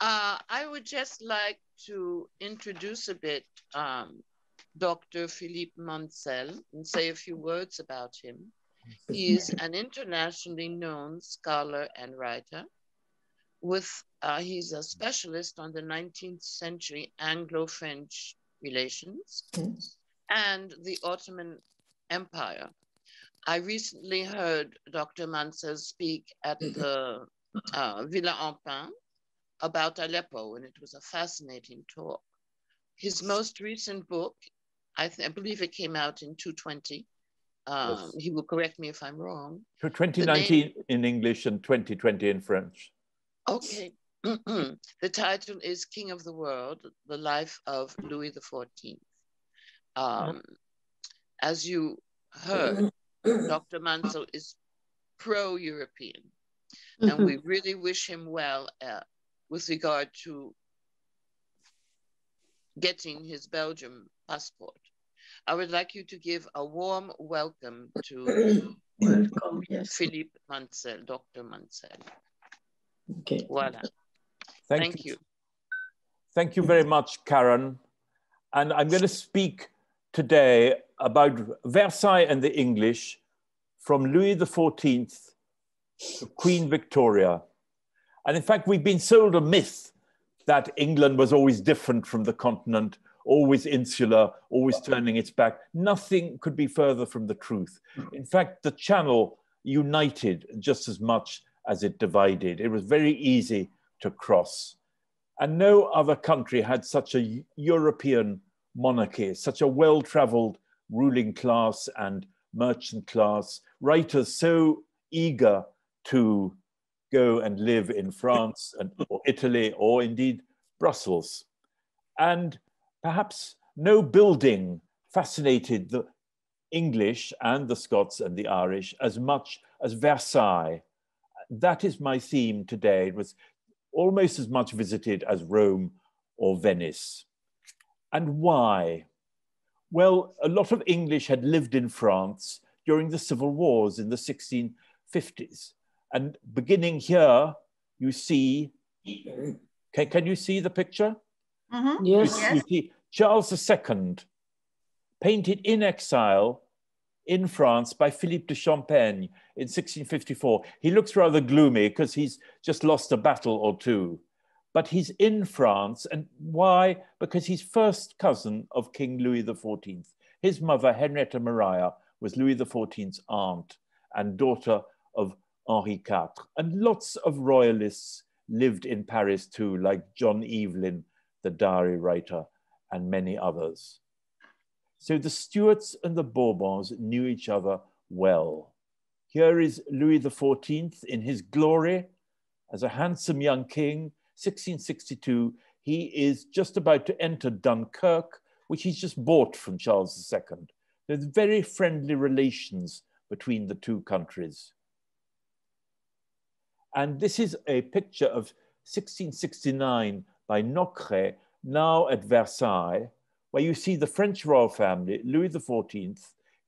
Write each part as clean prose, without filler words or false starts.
I would just like to introduce a bit Dr. Philippe Mansel and say a few words about him. He is an internationally known scholar and writer. He's a specialist on the 19th century Anglo-French relations and the Ottoman Empire. I recently heard Dr. Mansel speak at the Villa Empin about Aleppo, and it was a fascinating talk. His most recent book, I believe it came out in 220. Yes. He will correct me if I'm wrong. 2019 in English and 2020 in French. Okay. The title is King of the World, The Life of Louis XIV. As you heard, Dr. Mansel is pro-European, and we really wish him well with regard to getting his Belgium passport. I would like you to give a warm welcome to Philippe Mansel, Dr. Mansel. Okay. Voilà. Thank you. Thank you very much, Karen. And I'm going to speak today about Versailles and the English from Louis XIV to Queen Victoria. And in fact, we've been sold a myth that England was always different from the continent, always insular, always turning its back. Nothing could be further from the truth. In fact, the Channel united just as much as it divided. It was very easy to cross. And no other country had such a European monarchy, such a well-traveled ruling class and merchant class, writers so eager to go and live in France or Italy or indeed Brussels. And perhaps no building fascinated the English and the Scots and the Irish as much as Versailles. That is my theme today. It was almost as much visited as Rome or Venice. And why? Well, a lot of English had lived in France during the civil wars in the 1650s. And beginning here, you see, can you see the picture? Mm-hmm. Yes. You see Charles II, painted in exile in France by Philippe de Champaigne in 1654. He looks rather gloomy because he's just lost a battle or two. But he's in France, and why? Because he's first cousin of King Louis XIV. His mother, Henrietta Maria, was Louis XIV's aunt and daughter of Henri IV. And lots of royalists lived in Paris too, like John Evelyn, the diary writer, and many others. So the Stuarts and the Bourbons knew each other well. Here is Louis XIV in his glory as a handsome young king, 1662. He is just about to enter Dunkirk, which he's just bought from Charles II. There's very friendly relations between the two countries. And this is a picture of 1669 by Nocret, now at Versailles, where you see the French royal family, Louis XIV,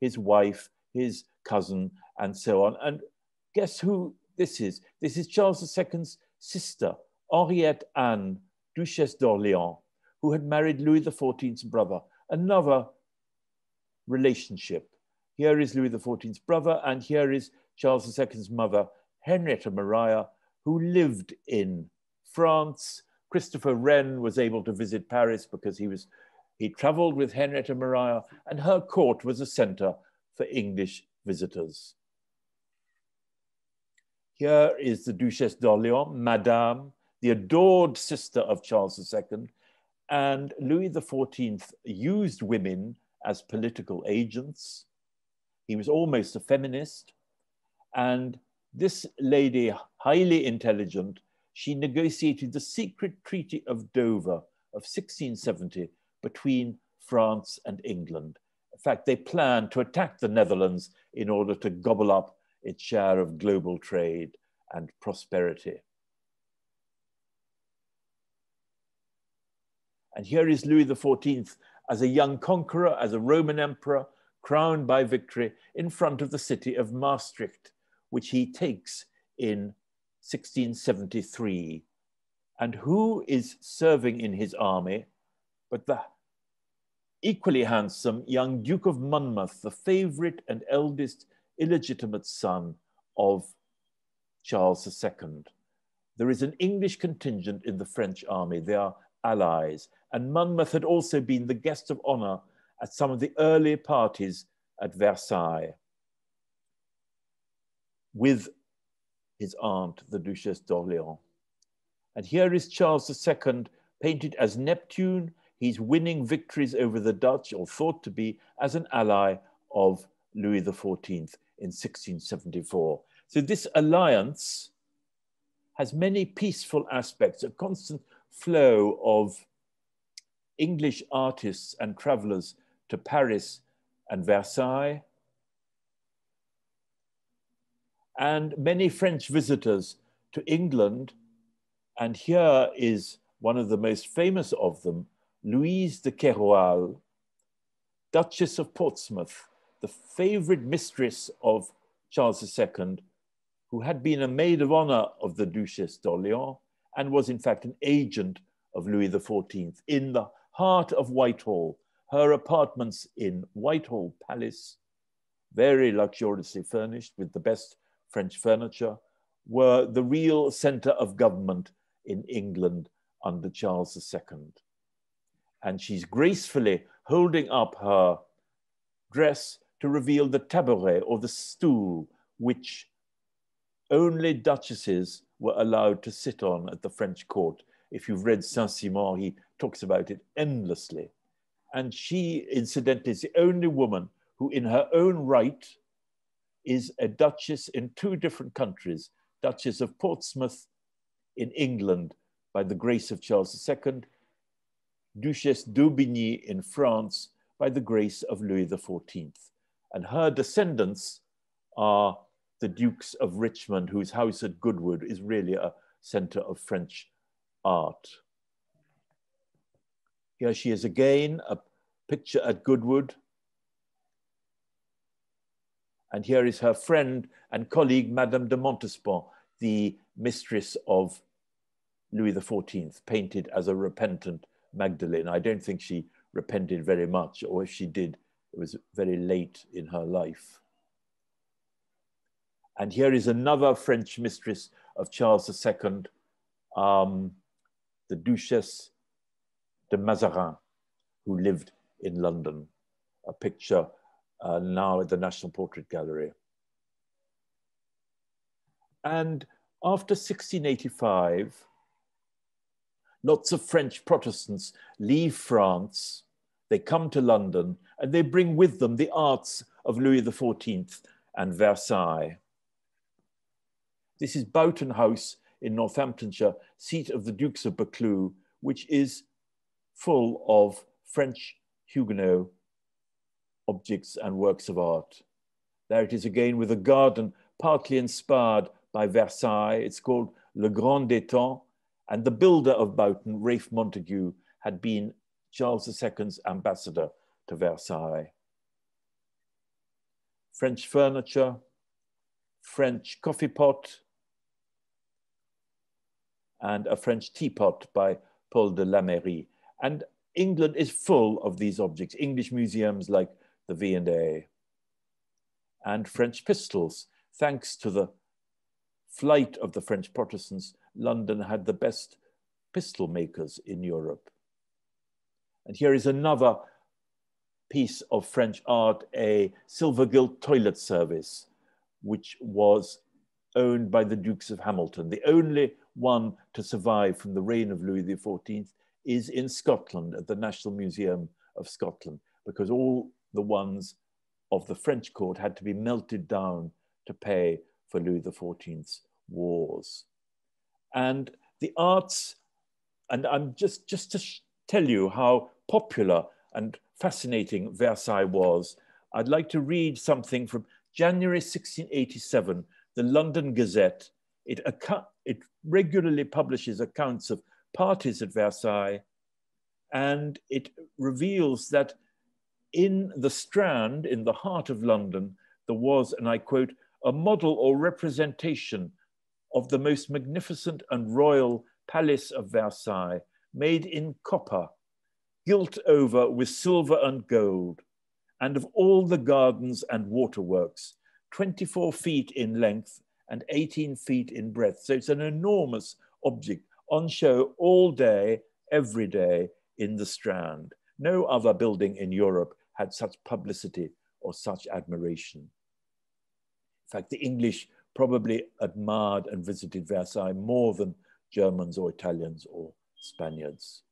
his wife, his cousin, and so on. And guess who this is? This is Charles II's sister, Henriette Anne, Duchess d'Orléans, who had married Louis XIV's brother. Another relationship. Here is Louis XIV's brother, and here is Charles II's mother, Henrietta Maria, who lived in France. Christopher Wren was able to visit Paris because he traveled with Henrietta Maria, and her court was a center for English visitors. Here is the Duchess d'Orléans, Madame, the adored sister of Charles II, and Louis XIV used women as political agents. He was almost a feminist, and this lady, highly intelligent, she negotiated the secret Treaty of Dover of 1670 between France and England. In fact, they planned to attack the Netherlands in order to gobble up its share of global trade and prosperity. And here is Louis XIV as a young conqueror, as a Roman emperor, crowned by victory in front of the city of Maastricht, which he takes in 1673. And who is serving in his army but the equally handsome young Duke of Monmouth, the favorite and eldest illegitimate son of Charles II. There is an English contingent in the French army. They are allies. And Monmouth had also been the guest of honor at some of the early parties at Versailles with his aunt, the Duchess d'Orléans. And here is Charles II painted as Neptune. He's winning victories over the Dutch, or thought to be, as an ally of Louis XIV in 1674. So this alliance has many peaceful aspects, a constant flow of English artists and travelers to Paris and Versailles, and many French visitors to England. And here is one of the most famous of them, Louise de Keral, Duchess of Portsmouth, the favorite mistress of Charles II, who had been a maid of honor of the Duchess d'Orléans and was in fact an agent of Louis XIV in the heart of Whitehall. Her apartments in Whitehall Palace, very luxuriously furnished with the best French furniture, were the real center of government in England under Charles II. And she's gracefully holding up her dress to reveal the tabouret, or the stool, which only duchesses were allowed to sit on at the French court. If you've read Saint-Simon, he talks about it endlessly. And she, incidentally, is the only woman who in her own right is a duchess in two different countries, Duchess of Portsmouth in England by the grace of Charles II, Duchess d'Aubigny in France by the grace of Louis XIV. And her descendants are the Dukes of Richmond, whose house at Goodwood is really a center of French art. Here she is again, a picture at Goodwood. And here is her friend and colleague, Madame de Montespan, the mistress of Louis XIV, painted as a repentant Magdalene. I don't think she repented very much, or if she did, it was very late in her life. And here is another French mistress of Charles II, the Duchess de Mazarin, who lived in London, a picture now at the National Portrait Gallery. And after 1685, lots of French Protestants leave France, they come to London, and they bring with them the arts of Louis XIV and Versailles. This is Bowton House in Northamptonshire, seat of the Dukes of Buccleuch, which is full of French Huguenot objects and works of art. There it is again with a garden partly inspired by Versailles. It's called Le Grand Étang, and the builder of Bowton, Ralph Montague, had been Charles II's ambassador to Versailles. French furniture, French coffee pot, and a French teapot by Paul de Lamerie. And England is full of these objects, English museums like the V&A, and French pistols. Thanks to the flight of the French Protestants, London had the best pistol makers in Europe. And here is another piece of French art, a silver gilt toilet service, which was owned by the Dukes of Hamilton. The only one to survive from the reign of Louis XIV is in Scotland at the National Museum of Scotland, because all the ones of the French court had to be melted down to pay for Louis XIV's wars. And the arts, and I'm just to tell you how popular and fascinating Versailles was, I'd like to read something from January 1687, the London Gazette. It regularly publishes accounts of parties at Versailles, and it reveals that in the Strand, in the heart of London, there was, and I quote, a model or representation of the most magnificent and royal palace of Versailles, made in copper, gilt over with silver and gold, and of all the gardens and waterworks, 24 feet in length and 18 feet in breadth. So it's an enormous object on show all day, every day in the Strand. No other building in Europe had such publicity or such admiration. In fact, the English probably admired and visited Versailles more than Germans or Italians or Spaniards.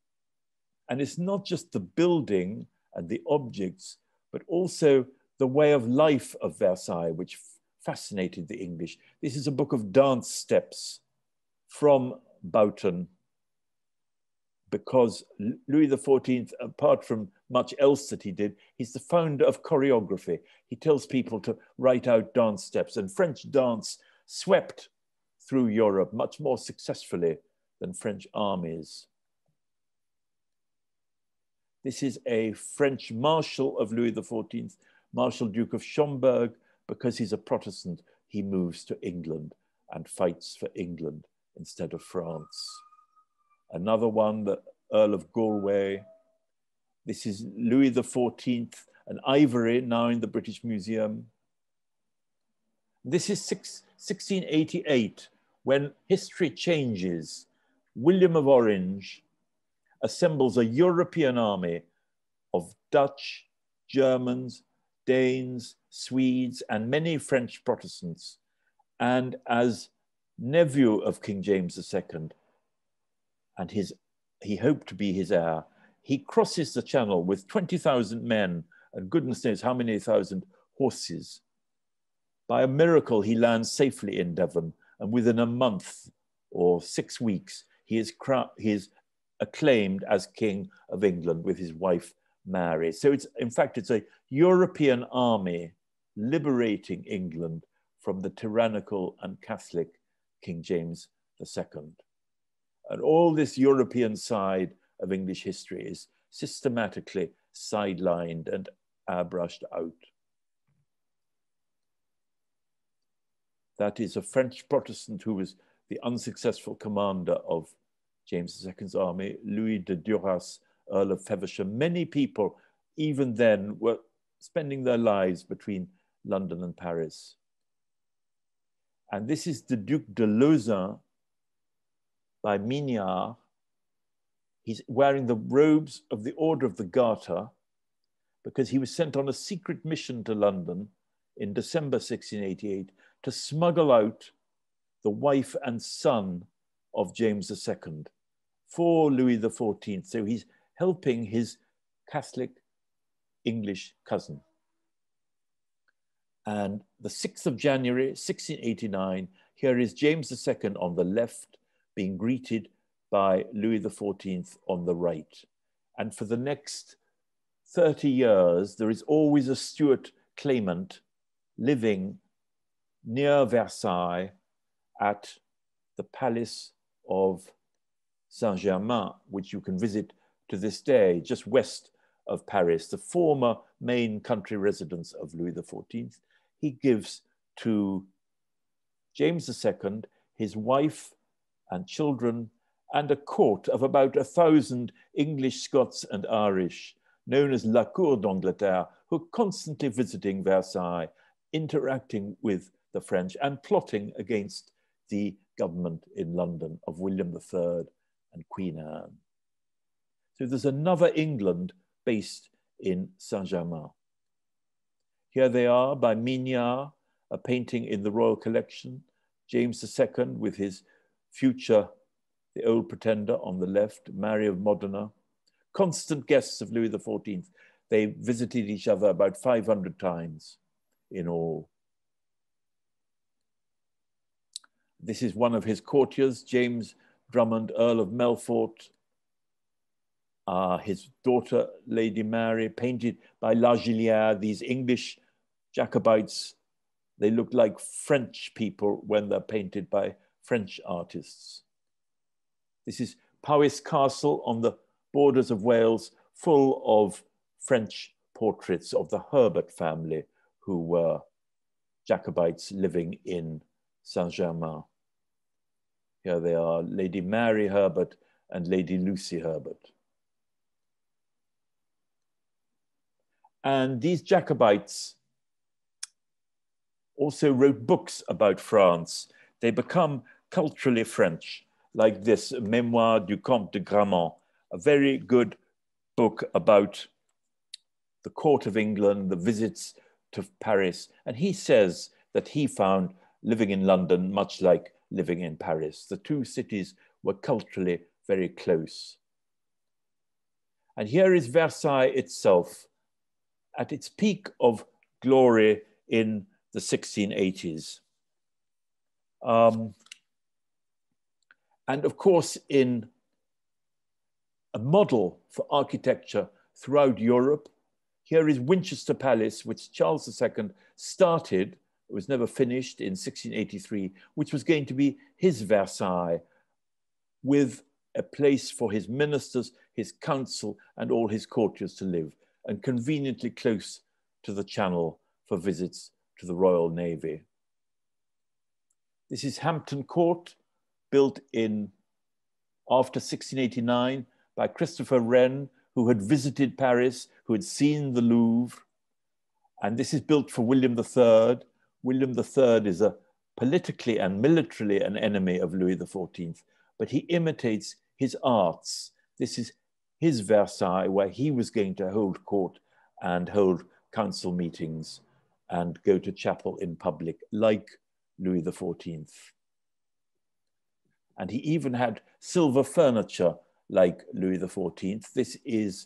And it's not just the building and the objects, but also the way of life of Versailles, which fascinated the English. This is a book of dance steps from Bowton, because Louis XIV, apart from much else that he did, he's the founder of choreography. He tells people to write out dance steps, and French dance swept through Europe much more successfully than French armies. This is a French marshal of Louis XIV, Marshal Duke of Schomberg. Because he's a Protestant, he moves to England and fights for England instead of France. Another one, the Earl of Galway. This is Louis XIV, an ivory now in the British Museum. This is 1688, when history changes. William of Orange assembles a European army of Dutch, Germans, Danes, Swedes, and many French Protestants. And as nephew of King James II, and he hoped to be his heir, he crosses the Channel with 20,000 men and goodness knows how many thousand horses. By a miracle, he lands safely in Devon, and within a month or 6 weeks, he is acclaimed as King of England with his wife, Mary. So in fact, it's a European army liberating England from the tyrannical and Catholic King James II. And all this European side of English history is systematically sidelined and airbrushed out. That is a French Protestant who was the unsuccessful commander of James II's army, Louis de Duras, Earl of Feversham. Many people, even then, were spending their lives between London and Paris. And this is the Duc de Lauzun by Mignard. He's wearing the robes of the Order of the Garter because he was sent on a secret mission to London in December 1688 to smuggle out the wife and son of James II for Louis XIV. So he's helping his Catholic English cousin. And the 6th of January, 1689, here is James II on the left being greeted by Louis XIV on the right. And for the next 30 years, there is always a Stuart claimant living near Versailles at the Palace of Saint-Germain, which you can visit to this day, just west of Paris, the former main country residence of Louis XIV. He gives to James II, his wife and children, and a court of about 1,000 English, Scots, and Irish, known as La Cour d'Angleterre, who are constantly visiting Versailles, interacting with the French and plotting against the government in London of William III and Queen Anne. So there's another England based in Saint-Germain. Here they are by Mignard, a painting in the Royal Collection, James II with his future, the Old Pretender on the left, Mary of Modena, constant guests of Louis XIV. They visited each other about 500 times in all. This is one of his courtiers, James Drummond, Earl of Melfort. His daughter, Lady Mary, painted by La Gillière, these English Jacobites. They look like French people when they're painted by French artists. This is Powys Castle on the borders of Wales, full of French portraits of the Herbert family, who were Jacobites living in Saint-Germain. Here they are, Lady Mary Herbert and Lady Lucy Herbert. And these Jacobites also wrote books about France. They become culturally French, like this Mémoire du Comte de Grammont, a very good book about the court of England, the visits to Paris. And he says that he found living in London much like living in Paris. The two cities were culturally very close. And here is Versailles itself at its peak of glory in the 1680s. And of course, in a model for architecture throughout Europe, here is Winchester Palace, which Charles II started, it was never finished, in 1683, which was going to be his Versailles, with a place for his ministers, his council, and all his courtiers to live, and conveniently close to the Channel for visits to the Royal Navy. This is Hampton Court, built in after 1689 by Christopher Wren, who had visited Paris, who had seen the Louvre. And this is built for William III. William III is a politically and militarily an enemy of Louis XIV, but he imitates his arts. This is his Versailles, where he was going to hold court and hold council meetings and go to chapel in public, like Louis XIV. And he even had silver furniture like Louis XIV. This is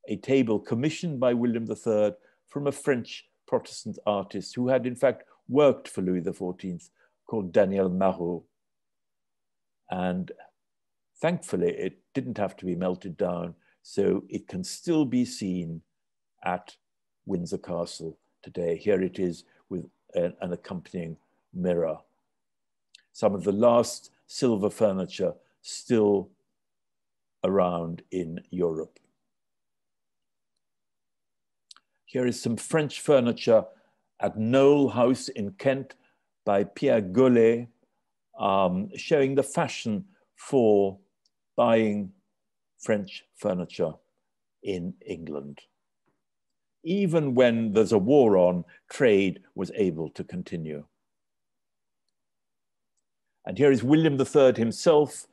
a table commissioned by William III from a French Protestant artist who had in fact worked for Louis XIV, called Daniel Marot. And thankfully, it didn't have to be melted down, so it can still be seen at Windsor Castle today. Here it is with an accompanying mirror. Some of the last silver furniture still around in Europe. Here is some French furniture at Knowle House in Kent by Pierre Gollet, showing the fashion for buying French furniture in England. Even when there's a war on, trade was able to continue. And here is William III himself.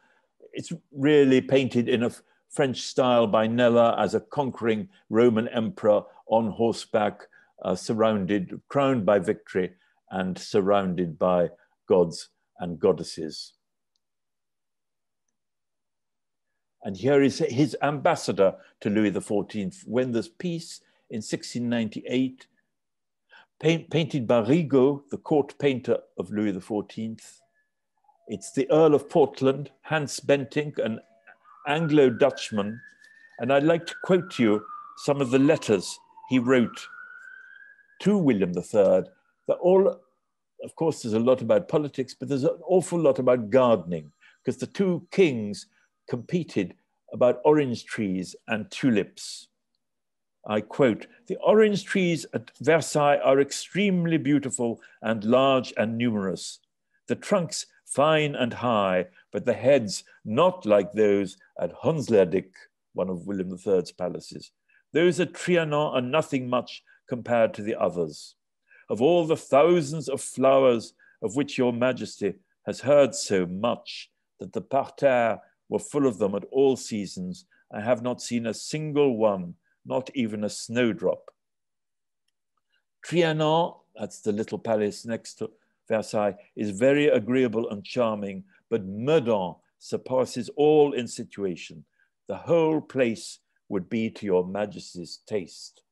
It's really painted in a French style by Kneller as a conquering Roman emperor on horseback, crowned by victory and surrounded by gods and goddesses. And here is his ambassador to Louis XIV when there's peace in 1698, painted by Rigaud, the court painter of Louis XIV. It's the Earl of Portland, Hans Bentinck, an Anglo-Dutchman. And I'd like to quote to you some of the letters he wrote to William III. They're all, of course, there's a lot about politics, but there's an awful lot about gardening, because the two kings competed about orange trees and tulips. I quote, "The orange trees at Versailles are extremely beautiful and large and numerous. The trunks fine and high, but the heads not like those at Honslerdijk, one of William III's palaces. Those at Trianon are nothing much compared to the others. Of all the thousands of flowers of which your Majesty has heard so much, that the parterres were full of them at all seasons, I have not seen a single one, not even a snowdrop. Trianon, that's the little palace next to Versailles, is very agreeable and charming, but Meudon surpasses all in situation. The whole place would be to your Majesty's taste."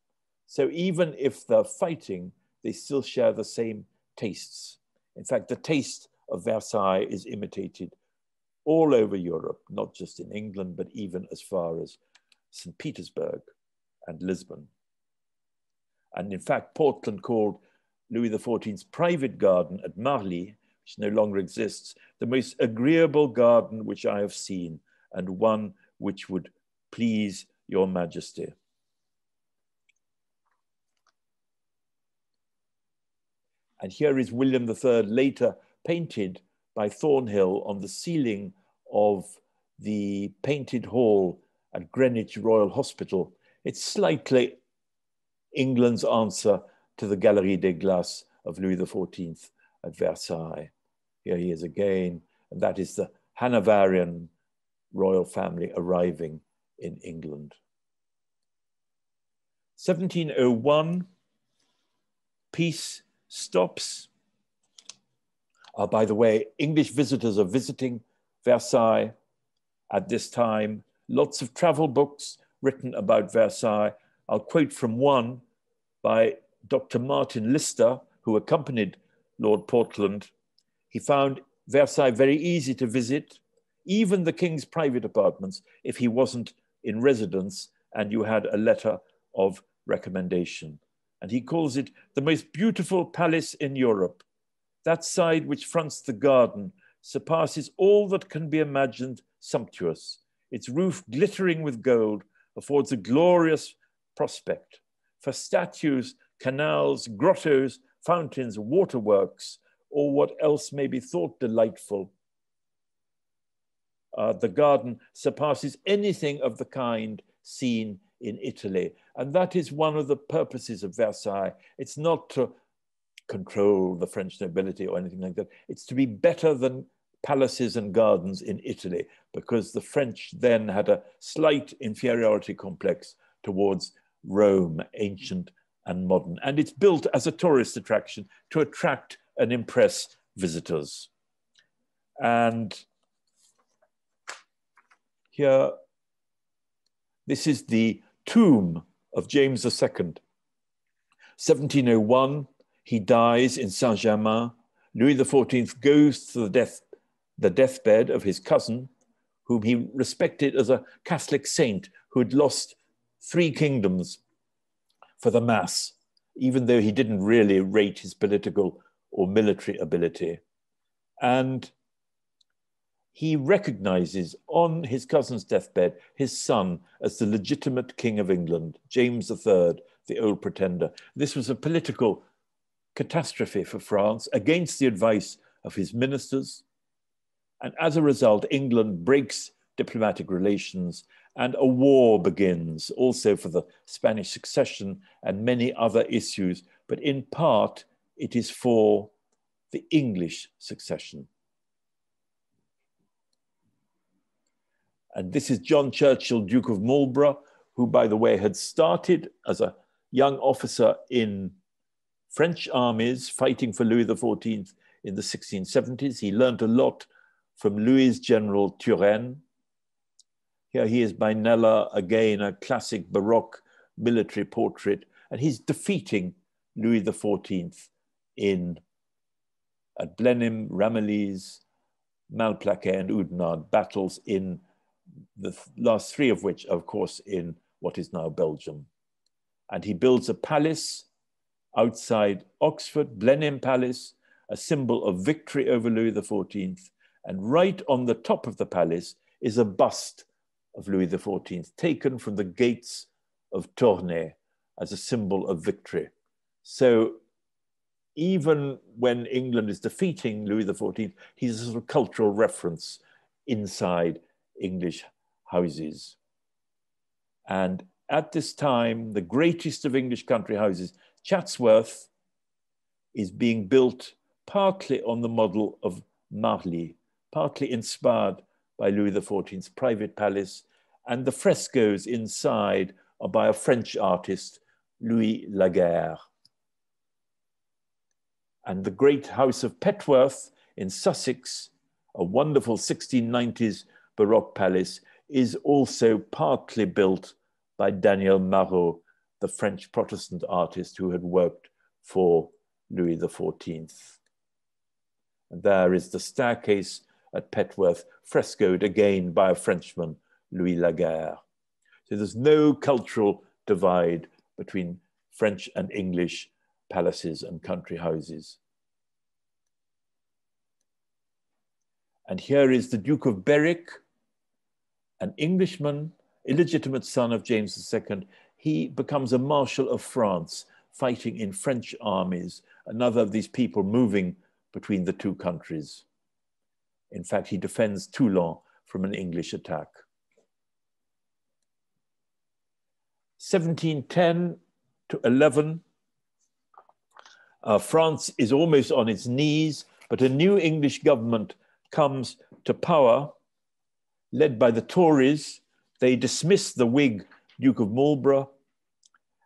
So even if they're fighting, they still share the same tastes. In fact, the taste of Versailles is imitated all over Europe, not just in England, but even as far as St. Petersburg and Lisbon. And in fact, Portland called Louis XIV's private garden at Marly, which no longer exists, the most agreeable garden which I have seen, and one which would please your Majesty. And here is William III, later painted by Thornhill on the ceiling of the painted hall at Greenwich Royal Hospital. It's slightly England's answer to the Galerie des Glaces of Louis XIV at Versailles. Here he is again, and that is the Hanoverian royal family arriving in England. 1701, peace stops. By the way, English visitors are visiting Versailles at this time. Lots of travel books written about Versailles. I'll quote from one by Dr. Martin Lister, who accompanied Lord Portland. He found Versailles very easy to visit, even the king's private apartments, if he wasn't in residence and you had a letter of recommendation. And he calls it the most beautiful palace in Europe. That side which fronts the garden surpasses all that can be imagined sumptuous. Its roof glittering with gold affords a glorious prospect. For statues, canals, grottos, fountains, waterworks, or what else may be thought delightful, the garden surpasses anything of the kind seen in Italy. And that is one of the purposes of Versailles. It's not to control the French nobility or anything like that. It's to be better than palaces and gardens in Italy, because the French then had a slight inferiority complex towards Rome, ancient and modern. And it's built as a tourist attraction to attract and impress visitors. And here, this is the tomb of James II. 1701, he dies in Saint-Germain. Louis XIV goes to the deathbed of his cousin, whom he respected as a Catholic saint who had lost 3 kingdoms for the mass, even though he didn't really rate his political or military ability. And he recognizes on his cousin's deathbed his son as the legitimate king of England, James III, the old pretender. This was a political catastrophe for France against the advice of his ministers. And as a result, England breaks diplomatic relations and a war begins, also for the Spanish succession and many other issues, but in part it is for the English succession. And this is John Churchill, Duke of Marlborough, who, by the way, had started as a young officer in French armies fighting for Louis XIV in the 1670s. He learned a lot from Louis' General Turenne. Here he is by Nella, again, a classic Baroque military portrait, and he's defeating Louis XIV at Blenheim, Ramillies, Malplaquet, and Oudenarde, battles in the last 3 of which, of course, in what is now Belgium. And he builds a palace outside Oxford, Blenheim Palace, a symbol of victory over Louis XIV. And right on the top of the palace is a bust of Louis XIV, taken from the gates of Tournai as a symbol of victory. So even when England is defeating Louis XIV, he's a sort of cultural reference inside English houses. And at this time, the greatest of English country houses, Chatsworth, is being built partly on the model of Marly, partly inspired by Louis XIV's private palace, and the frescoes inside are by a French artist, Louis Laguerre. And the great house of Petworth in Sussex, a wonderful 1690s Baroque palace, is also partly built by Daniel Marot, the French Protestant artist who had worked for Louis XIV. And there is the staircase at Petworth, frescoed again by a Frenchman, Louis Laguerre. So there's no cultural divide between French and English palaces and country houses. And here is the Duke of Beric, an Englishman, illegitimate son of James II. He becomes a Marshal of France, fighting in French armies, another of these people moving between the 2 countries. In fact, he defends Toulon from an English attack. 1710 to 11, France is almost on its knees, but a new English government comes to power, led by the Tories. They dismiss the Whig Duke of Marlborough.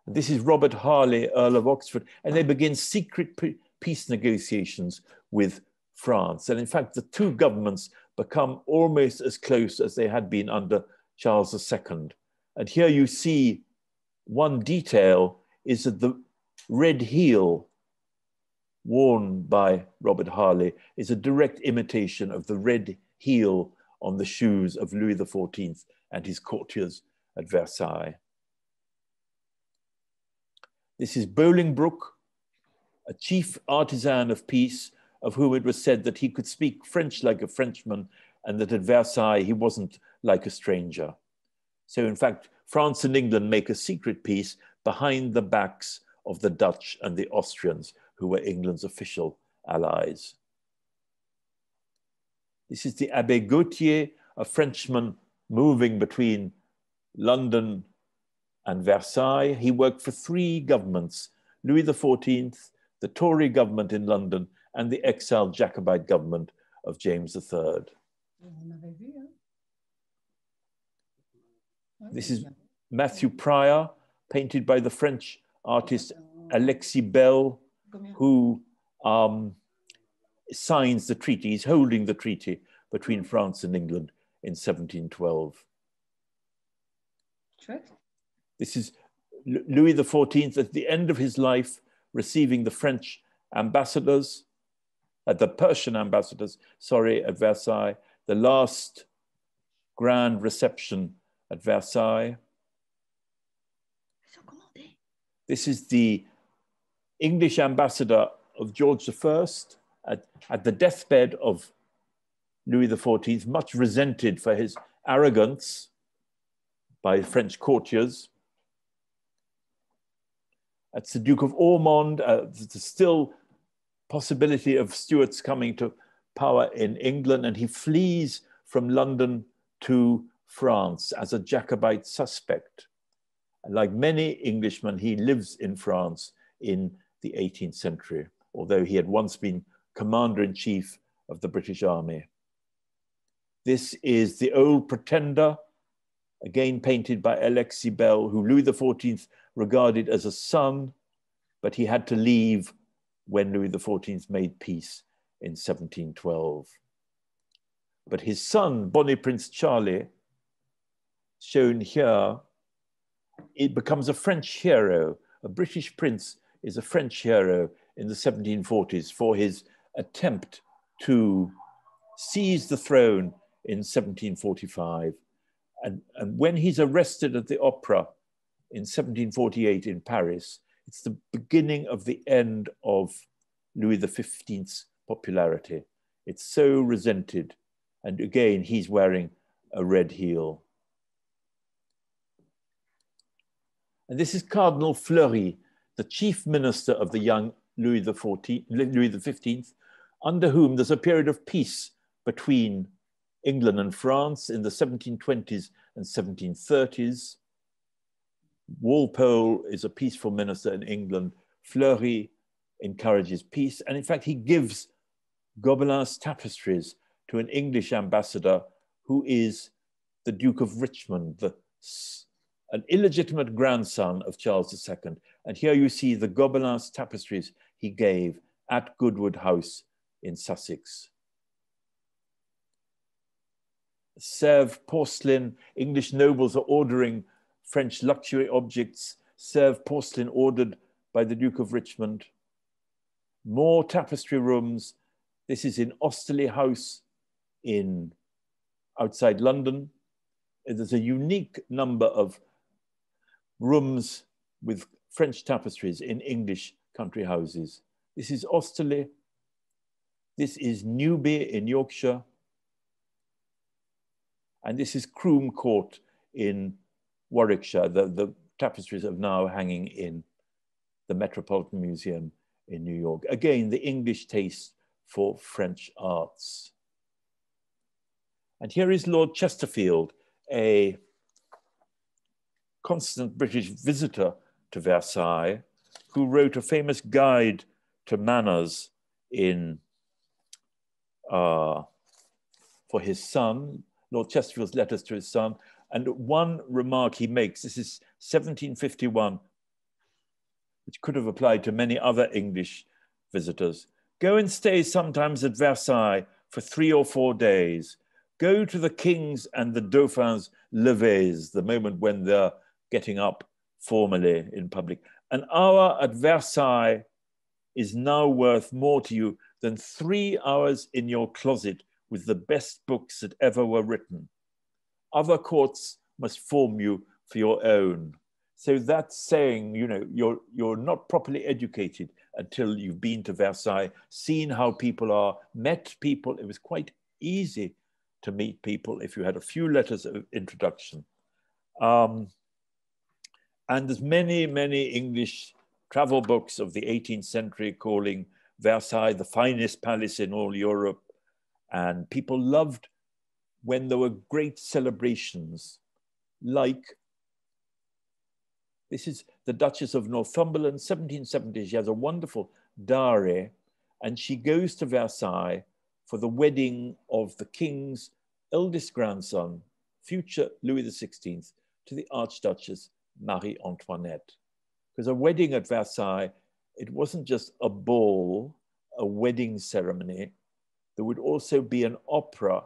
This is Robert Harley, Earl of Oxford, and they begin secret peace negotiations with France. And in fact, the two governments become almost as close as they had been under Charles II. And here you see one detail is that the red heel worn by Robert Harley is a direct imitation of the red heel on the shoes of Louis XIV and his courtiers at Versailles. This is Bolingbroke, a chief artisan of peace, of whom it was said that he could speak French like a Frenchman and that at Versailles he wasn't like a stranger. So in fact, France and England make a secret peace behind the backs of the Dutch and the Austrians, who were England's official allies. This is the Abbé Gautier, a Frenchman moving between London and Versailles. He worked for three governments, Louis XIV, the Tory government in London, and the exiled Jacobite government of James III. This is Matthew Prior, painted by the French artist Alexis Bell, who signs the treaty. He's holding the treaty between France and England in 1712. This is Louis XIV at the end of his life, receiving the French ambassadors, the Persian ambassadors, sorry, at Versailles, the last grand reception at Versailles. This is the English ambassador of George I at the deathbed of Louis XIV, much resented for his arrogance by French courtiers. That's the Duke of Ormond. There's still possibility of Stuarts coming to power in England, and he flees from London to France as a Jacobite suspect. And like many Englishmen, he lives in France in the 18th century, although he had once been commander-in-chief of the British Army. This is the Old Pretender, again painted by Alexis Bell, who Louis XIV regarded as a son, but he had to leave when Louis XIV made peace in 1712. But his son, Bonnie Prince Charlie, shown here, it becomes a French hero. A British prince is a French hero in the 1740s for his attempt to seize the throne in 1745. And when he's arrested at the opera in 1748 in Paris, it's the beginning of the end of Louis XV's popularity. It's so resented. And again, he's wearing a red heel. And this is Cardinal Fleury, the chief minister of the young Louis XV, under whom there's a period of peace between England and France in the 1720s and 1730s. Walpole is a peaceful minister in England. Fleury encourages peace. And in fact, he gives Gobelin's tapestries to an English ambassador who is the Duke of Richmond, an illegitimate grandson of Charles II. And here you see the Gobelin's tapestries he gave at Goodwood House in Sussex. Sèvres porcelain, English nobles are ordering French luxury objects, Sèvres porcelain ordered by the Duke of Richmond. More tapestry rooms. This is in Osterley House outside London. There's a unique number of rooms with French tapestries in English country houses. This is Osterley. This is Newby in Yorkshire. And this is Croom Court in Warwickshire. The tapestries are now hanging in the Metropolitan Museum in New York. Again, the English taste for French arts. And here is Lord Chesterfield, a constant British visitor to Versailles, who wrote a famous guide to manners for his son, Lord Chesterfield's letters to his son. And one remark he makes, this is 1751, which could have applied to many other English visitors. Go and stay sometimes at Versailles for 3 or 4 days. Go to the King's and the Dauphin's levées, the moment when they're getting up formally in public. An hour at Versailles is now worth more to you than 3 hours in your closet with the best books that ever were written. Other courts must form you for your own. So that's saying, you know, you're not properly educated until you've been to Versailles, seen how people are, met people. It was quite easy to meet people if you had a few letters of introduction. And there's many, many English travel books of the 18th century calling Versailles the finest palace in all Europe. And people loved when there were great celebrations, like, this is the Duchess of Northumberland, 1770. She has a wonderful diary, and she goes to Versailles for the wedding of the king's eldest grandson, future Louis XVI, to the Archduchess Marie Antoinette. Because a wedding at Versailles, it wasn't just a ball, a wedding ceremony. There would also be an opera,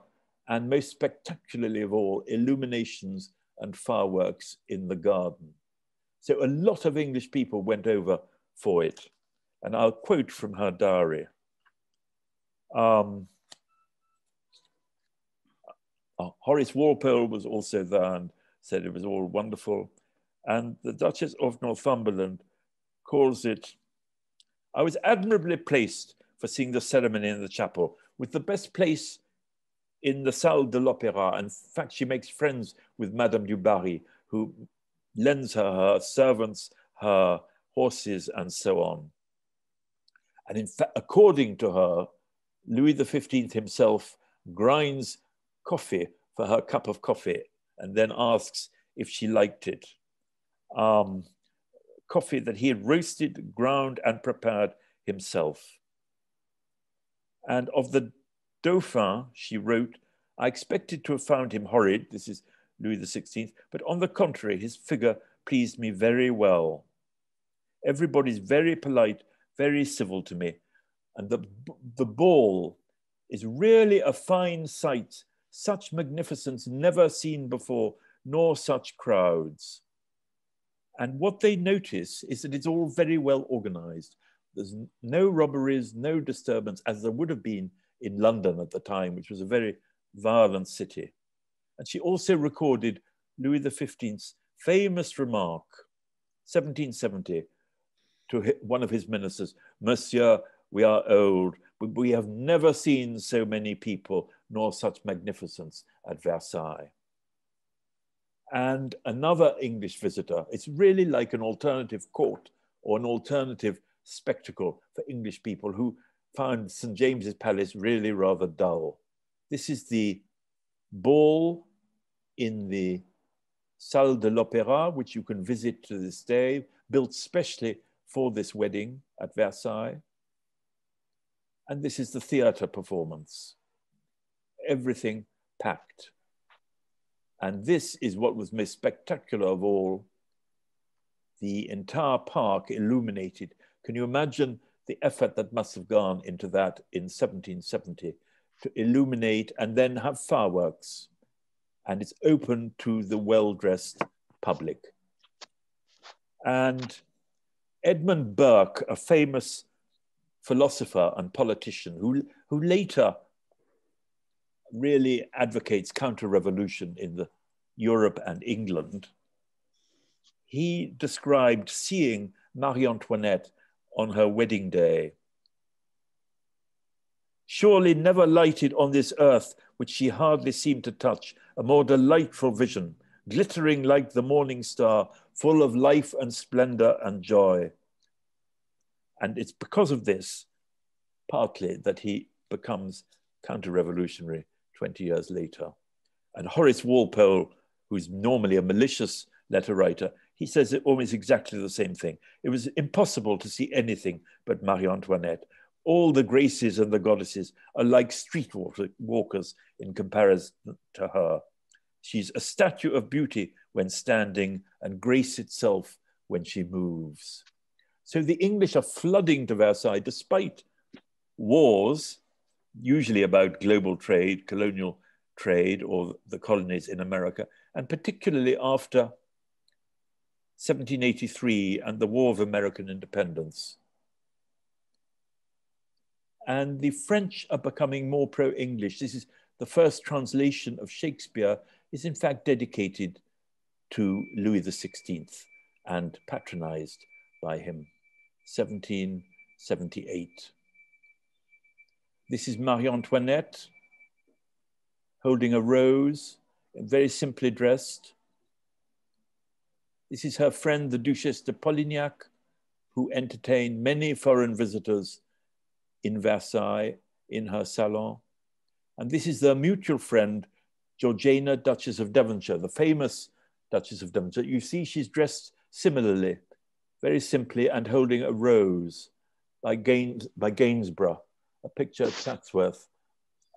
and most spectacularly of all, illuminations and fireworks in the garden. So a lot of English people went over for it. And I'll quote from her diary. Horace Walpole was also there and said it was all wonderful. And the Duchess of Northumberland calls it, I was admirably placed for seeing the ceremony in the chapel, with the best place in the Salle de l'Opéra. In fact, she makes friends with Madame du Barry, who lends her servants, her horses, and so on. And in fact, according to her, Louis XV himself grinds coffee for her cup of coffee and then asks if she liked it. Coffee that he had roasted, ground, and prepared himself. And of the Dauphin, she wrote, I expected to have found him horrid, this is Louis XVI, but on the contrary, his figure pleased me very well. Everybody's very polite, very civil to me. And the ball is really a fine sight, such magnificence never seen before, nor such crowds. And what they notice is that it's all very well organized. There's no robberies, no disturbance, as there would have been in London at the time, which was a very violent city. And she also recorded Louis XV's famous remark, 1770, to one of his ministers, Monsieur, we are old, but we have never seen so many people, nor such magnificence at Versailles. And another English visitor, it's really like an alternative court or an alternative spectacle for English people who found St. James's Palace really rather dull. This is the ball in the Salle de l'Opéra, which you can visit to this day, built specially for this wedding at Versailles. And this is the theatre performance. Everything packed. And this is what was most spectacular of all, the entire park illuminated. Can you imagine the effort that must have gone into that in 1770 to illuminate and then have fireworks? And it's open to the well-dressed public. And Edmund Burke, a famous philosopher and politician who later really advocates counter-revolution in the Europe and England, he described seeing Marie Antoinette on her wedding day. Surely never lighted on this earth, which she hardly seemed to touch, a more delightful vision, glittering like the morning star, full of life and splendor and joy. And it's because of this, partly, that he becomes counter-revolutionary 20 years later. And Horace Walpole, who's normally a malicious letter writer, he says it almost exactly the same thing. It was impossible to see anything but Marie Antoinette. All the graces and the goddesses are like street walkers in comparison to her. She's a statue of beauty when standing and grace itself when she moves. So the English are flooding to Versailles despite wars, usually about global trade, colonial trade, or the colonies in America, and particularly after 1783 and the War of American Independence. And the French are becoming more pro-English. This is the first translation of Shakespeare is in fact dedicated to Louis XVI and patronized by him, 1778. This is Marie Antoinette holding a rose, very simply dressed. This is her friend, the Duchess de Polignac, who entertained many foreign visitors in Versailles, in her salon. And this is their mutual friend, Georgiana, Duchess of Devonshire, the famous Duchess of Devonshire. You see she's dressed similarly, very simply, and holding a rose by Gainsborough, a picture at Chatsworth.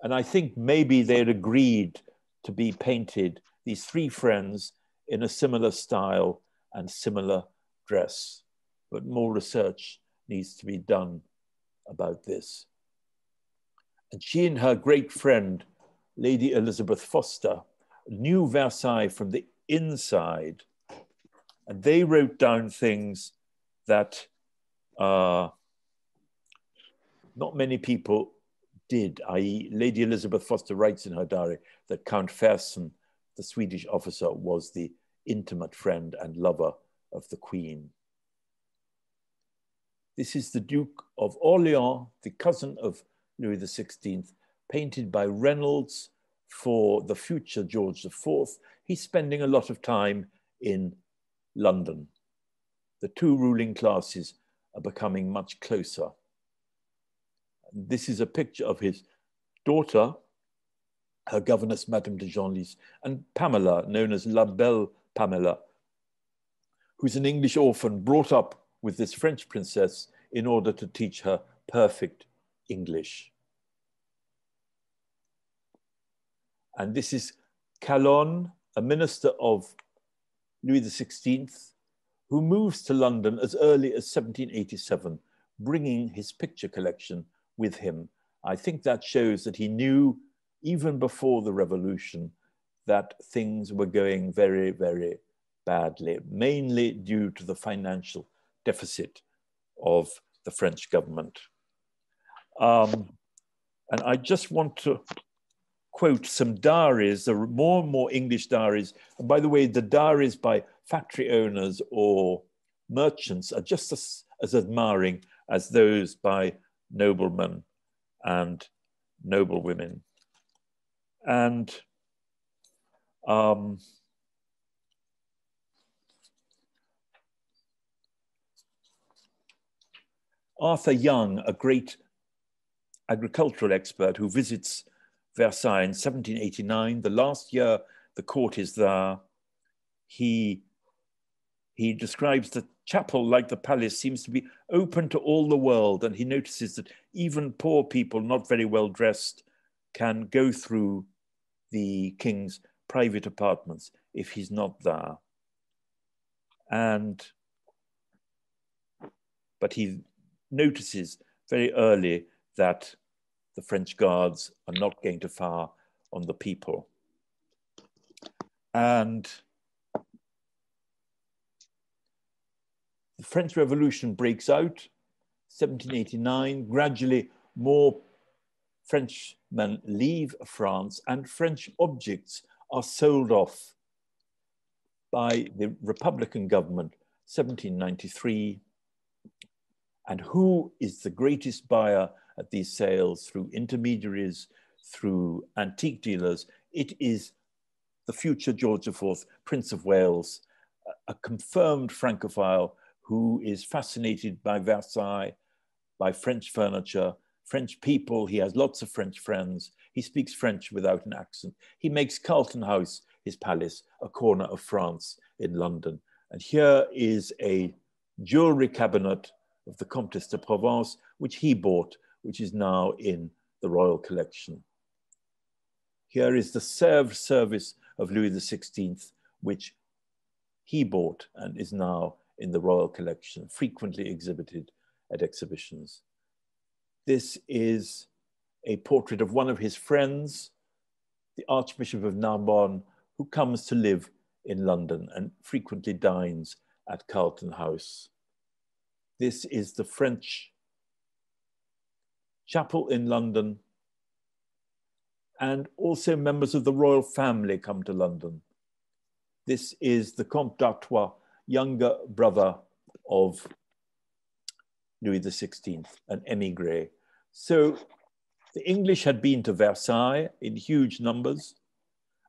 And I think maybe they'd agreed to be painted, these three friends, in a similar style and similar dress. But more research needs to be done about this. And she and her great friend, Lady Elizabeth Foster, knew Versailles from the inside. And they wrote down things that not many people did, i.e. Lady Elizabeth Foster writes in her diary that Count Fersen, the Swedish officer, was the intimate friend and lover of the Queen. This is the Duke of Orleans, the cousin of Louis XVI, painted by Reynolds for the future George IV. He's spending a lot of time in London. The two ruling classes are becoming much closer. This is a picture of his daughter, her governess, Madame de Genlis, and Pamela, known as La Belle Pamela, who's an English orphan brought up with this French princess in order to teach her perfect English. And this is Calonne, a minister of Louis XVI, who moves to London as early as 1787, bringing his picture collection with him. I think that shows that he knew, even before the revolution, that things were going very, very badly, mainly due to the financial deficit of the French government. And I just want to quote some diaries. There are more and more English diaries. And by the way, the diaries by factory owners or merchants are just as admiring as those by noblemen and noblewomen. And Arthur Young, a great agricultural expert who visits Versailles in 1789, the last year the court is there, he describes the chapel, like the palace, seems to be open to all the world, and he notices that even poor people, not very well dressed, can go through the king's private apartments if he's not there. But he notices very early that the French guards are not going to fire on the people. And the French Revolution breaks out, 1789. Gradually, more Frenchmen leave France, and French objects are sold off by the Republican government, 1793. And who is the greatest buyer at these sales? Through intermediaries, through antique dealers? It is the future George IV, Prince of Wales, a confirmed Francophile who is fascinated by Versailles, by French furniture, French people. He has lots of French friends. He speaks French without an accent. He makes Carlton House his palace, a corner of France in London. And here is a jewelry cabinet of the Comtesse de Provence, which he bought, which is now in the royal collection. Here is the Sèvres service of Louis XVI, which he bought and is now in the royal collection, frequently exhibited at exhibitions. This is a portrait of one of his friends, the Archbishop of Narbonne, who comes to live in London and frequently dines at Carlton House. This is the French chapel in London, and also members of the royal family come to London. This is the Comte d'Artois, younger brother of Louis XVI, an émigré. So the English had been to Versailles in huge numbers,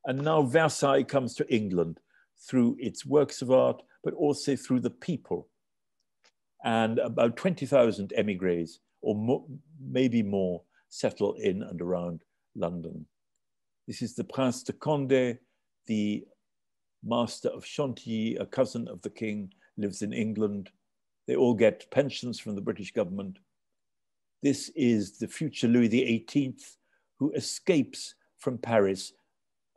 and now Versailles comes to England through its works of art, but also through the people. And about 20,000 émigrés, or maybe more, settle in and around London. This is the Prince de Condé, the Master of Chantilly, a cousin of the king, lives in England. They all get pensions from the British government. This is the future Louis XVIII, who escapes from Paris,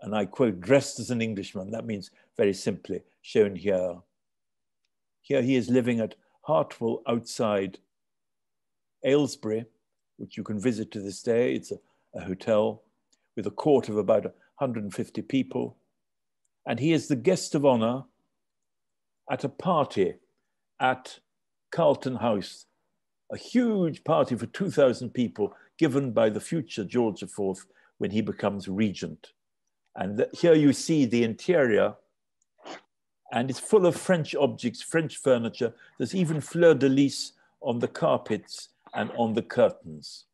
and I quote, dressed as an Englishman. That means very simply shown here. Here he is living at Hartwell outside Aylesbury, which you can visit to this day. It's a hotel with a court of about 150 people. And he is the guest of honor at a party at Carlton House, a huge party for 2,000 people given by the future George IV when he becomes regent. And here you see the interior, and it's full of French objects, French furniture. There's even fleur-de-lis on the carpets and on the curtains.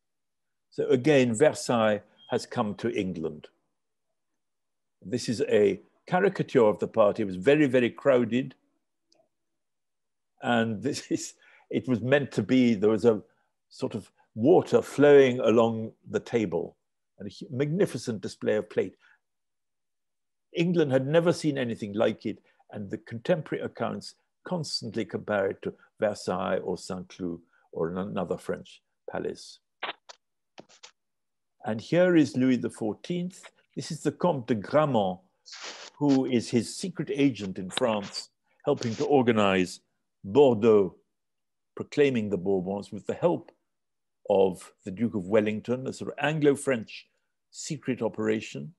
So again, Versailles has come to England. This is a caricature of the party. It was very, very crowded. And it was meant to be, there was a sort of water flowing along the table and a magnificent display of plate. England had never seen anything like it, and the contemporary accounts constantly compare it to Versailles or Saint-Cloud or another French palace. And here is Louis XIV. This is the Comte de Grammont, who is his secret agent in France, helping to organize Bordeaux, proclaiming the Bourbons with the help of the Duke of Wellington, a sort of Anglo-French secret operation.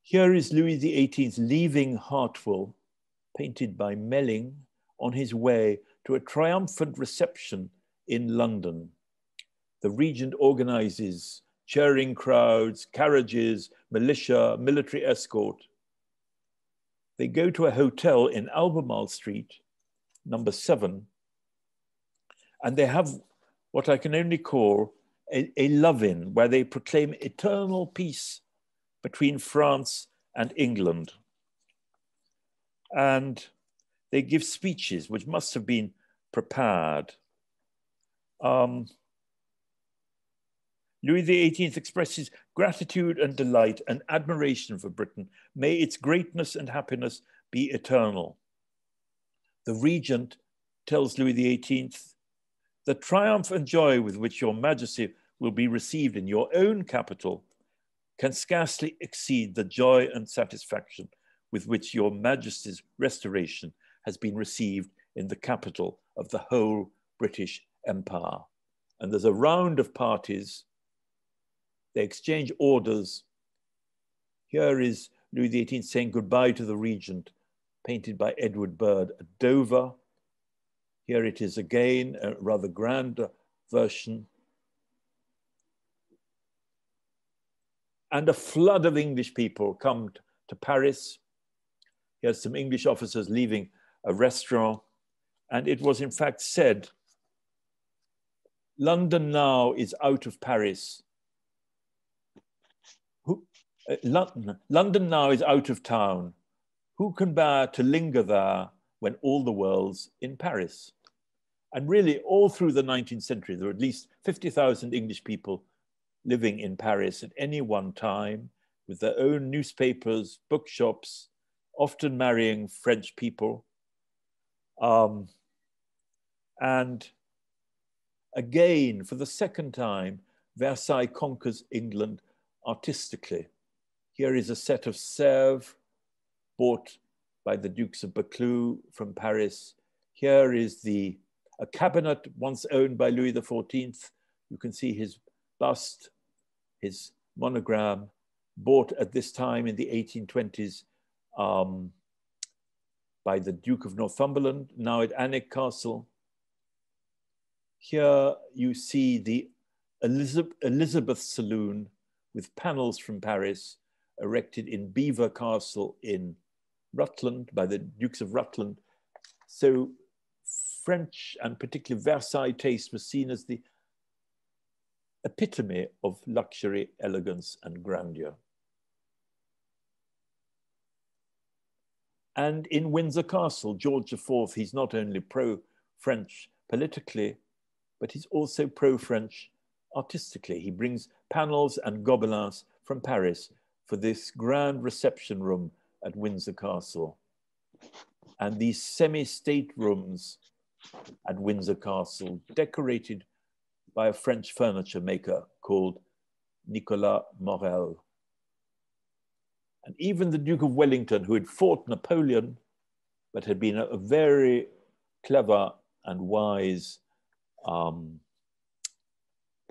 Here is Louis XVIII leaving Hartwell, painted by Melling, on his way to a triumphant reception in London. The regent organizes cheering crowds, carriages, militia, military escort. They go to a hotel in Albemarle Street, number 7, and they have what I can only call a love-in, where they proclaim eternal peace between France and England. And they give speeches which must have been prepared. Louis XVIII expresses gratitude and delight and admiration for Britain. May its greatness and happiness be eternal. The regent tells Louis XVIII, the triumph and joy with which your majesty will be received in your own capital can scarcely exceed the joy and satisfaction with which your majesty's restoration has been received in the capital of the whole British Empire. And there's a round of parties. They exchange orders. Here is Louis XVIII saying goodbye to the regent, painted by Edmund Burke at Dover. Here it is again, a rather grand version. And a flood of English people come to Paris. Here's some English officers leaving a restaurant. And it was in fact said, London now is out of Paris. London now is out of town. Who can bear to linger there when all the world's in Paris? And really all through the 19th century, there were at least 50,000 English people living in Paris at any one time with their own newspapers, bookshops, often marrying French people. And again, for the second time, Versailles conquers England artistically. Here is a set of Sèvres bought by the Dukes of Buccleuch from Paris. Here is a cabinet once owned by Louis XIV. You can see his bust, his monogram, bought at this time in the 1820s by the Duke of Northumberland, now at Alnwick Castle. Here you see the Elizabeth Saloon with panels from Paris, erected in Belvoir Castle in Rutland by the Dukes of Rutland. So French and particularly Versailles taste was seen as the epitome of luxury, elegance, and grandeur. And in Windsor Castle, George IV, he's not only pro-French politically, but he's also pro-French artistically. He brings panels and gobelins from Paris for this grand reception room at Windsor Castle. And these semi-state rooms at Windsor Castle, decorated by a French furniture maker called Nicolas Morel. And even the Duke of Wellington, who had fought Napoleon, but had been a very clever and wise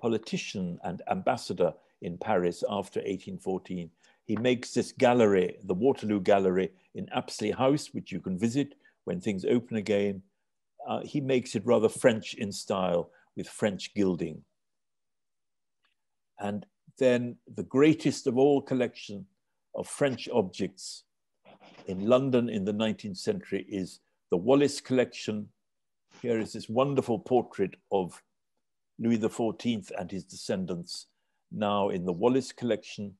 politician and ambassador in Paris after 1814, he makes this gallery, the Waterloo Gallery in Apsley House, which you can visit when things open again. He makes it rather French in style with French gilding. And then the greatest of all collection of French objects in London in the 19th century is the Wallace collection. Here is this wonderful portrait of Louis XIV and his descendants, now in the Wallace collection,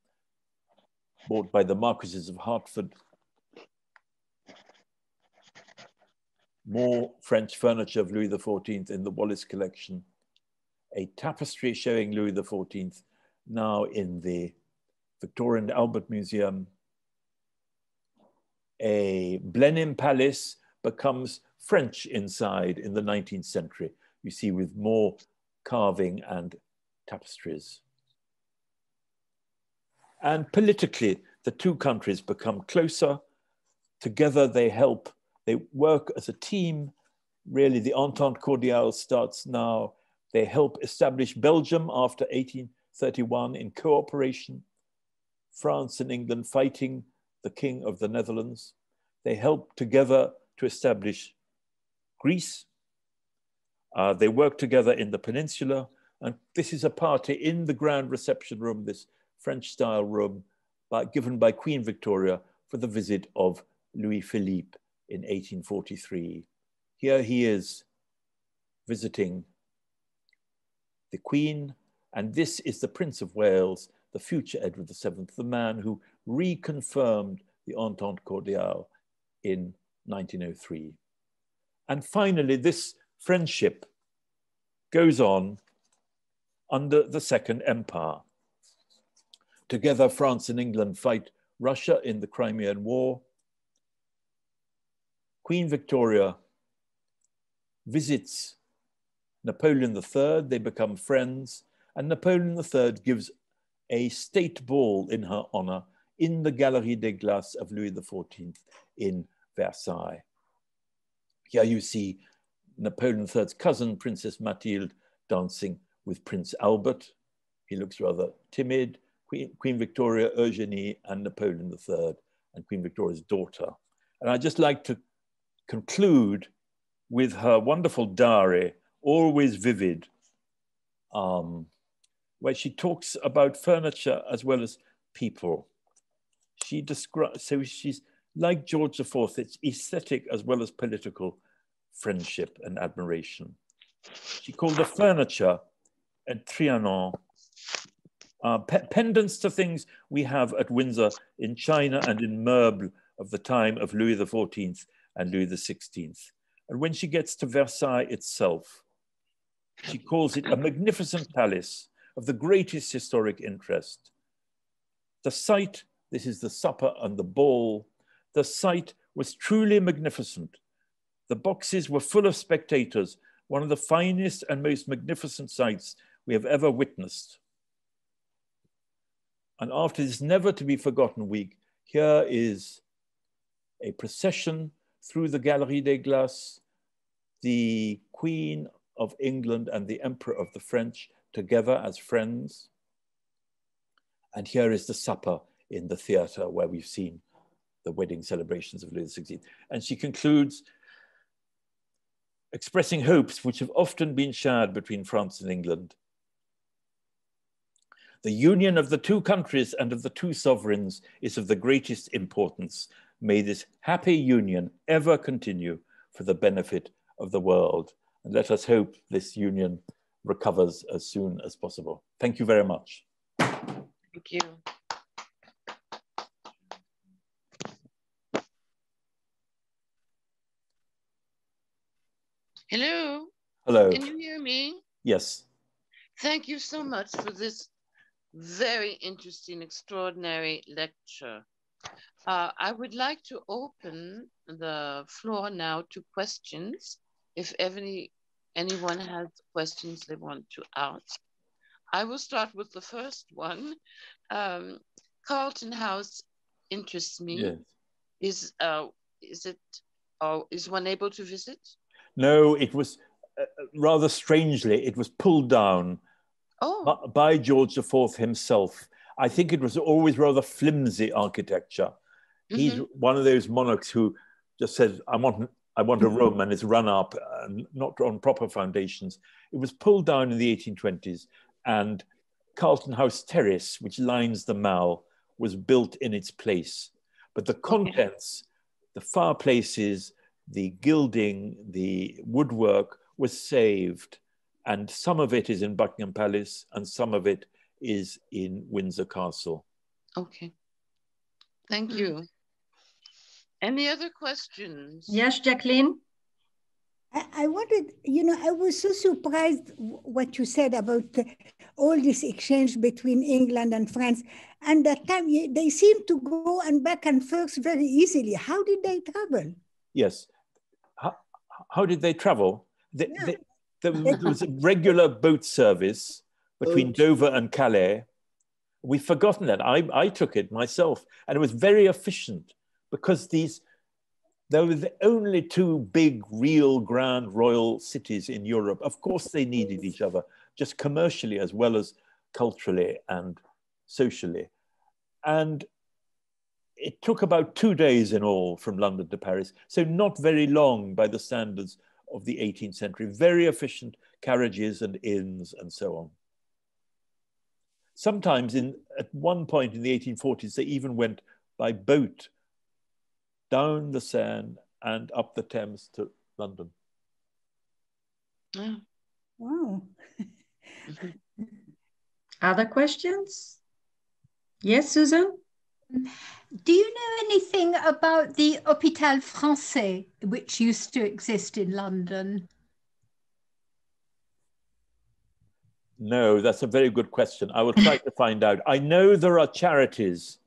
bought by the Marquesses of Hertford. More French furniture of Louis XIV in the Wallace collection. A tapestry showing Louis XIV, now in the Victoria and Albert Museum. A Blenheim Palace becomes French inside in the 19th century. You see, with more carving and tapestries. And politically, the two countries become closer. Together they help, they work as a team. Really, the Entente Cordiale starts now. They help establish Belgium after 1831 in cooperation. France and England fighting the King of the Netherlands. They help together to establish Greece. They work together in the peninsula. And this is a party in the grand reception room, this French style room, given by Queen Victoria for the visit of Louis Philippe in 1843. Here he is visiting the Queen, and this is the Prince of Wales, the future Edward VII, the man who reconfirmed the Entente Cordiale in 1903. And finally, this friendship goes on under the Second Empire. Together, France and England fight Russia in the Crimean War. Queen Victoria visits Napoleon III, they become friends, and Napoleon III gives a state ball in her honor in the Galerie des Glaces of Louis XIV in Versailles. Here you see Napoleon III's cousin, Princess Mathilde, dancing with Prince Albert. He looks rather timid. Queen Victoria, Eugénie, and Napoleon III, and Queen Victoria's daughter. And I'd just like to conclude with her wonderful diary, always vivid, where she talks about furniture as well as people. She describes, so she's like George IV, it's aesthetic as well as political friendship and admiration. She called the furniture a Trianon, pendants to things we have at Windsor in China and in meubles of the time of Louis XIV and Louis XVI. And when she gets to Versailles itself, she calls it a magnificent palace of the greatest historic interest. The sight, this is the supper and the ball, the sight was truly magnificent. The boxes were full of spectators, one of the finest and most magnificent sights we have ever witnessed. And after this never to be forgotten week, here is a procession through the Galerie des Glaces, the Queen of England and the Emperor of the French together as friends. And here is the supper in the theatre where we've seen the wedding celebrations of Louis XVI. And she concludes, expressing hopes which have often been shared between France and England. The union of the two countries and of the two sovereigns is of the greatest importance. May this happy union ever continue for the benefit of the world. And let us hope this union recovers as soon as possible. Thank you very much. Thank you. Hello. Hello. Can you hear me? Yes. Thank you so much for this very interesting, extraordinary lecture. I would like to open the floor now to questions. If anyone has questions they want to ask. I will start with the first one. Carlton House interests me. Yes. Is one able to visit? No, it was rather strangely, it was pulled down by George IV himself. I think it was always rather flimsy architecture. He's one of those monarchs who just says, I want a room, and it's run up, not on proper foundations. It was pulled down in the 1820s, and Carlton House Terrace, which lines the Mall, was built in its place. But the contents, the fireplaces, the gilding, the woodwork was saved, and some of it is in Buckingham Palace and some of it is in Windsor Castle. Okay, thank you. Any other questions? Yes, Jacqueline? I wanted, I was so surprised what you said about all this exchange between England and France. And that time they seemed to go and back and forth very easily. How did they travel? Yes. How did they travel? There was a regular boat service between Dover and Calais. We've forgotten that. I took it myself, and it was very efficient because they were the only two big, real, grand royal cities in Europe. Of course, they needed each other, just commercially as well as culturally and socially. And it took about 2 days in all from London to Paris. So not very long by the standards of the 18th century. Very efficient carriages and inns and so on. Sometimes at one point in the 1840s, they even went by boat down the Seine and up the Thames to London. Oh. Wow. Other questions? Yes, Susan? Do you know anything about the Hôpital Français, which used to exist in London? No, that's a very good question. I will try to find out. I know there are charities.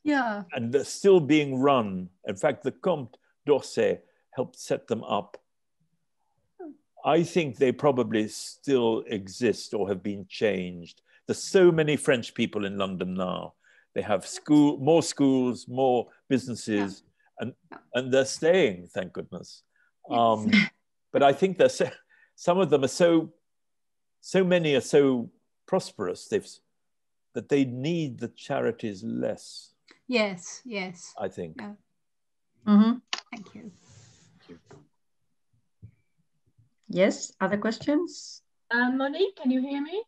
Yeah. And they're still being run. In fact, the Comte d'Orsay helped set them up. I think they probably still exist or have been changed. There's so many French people in London now. They have more schools, more businesses, and they're staying, thank goodness. But I think some of them are so many are so prosperous that they need the charities less. Yes, yes. I think. Yeah. Thank you. Yes, other questions? Monique, can you hear me?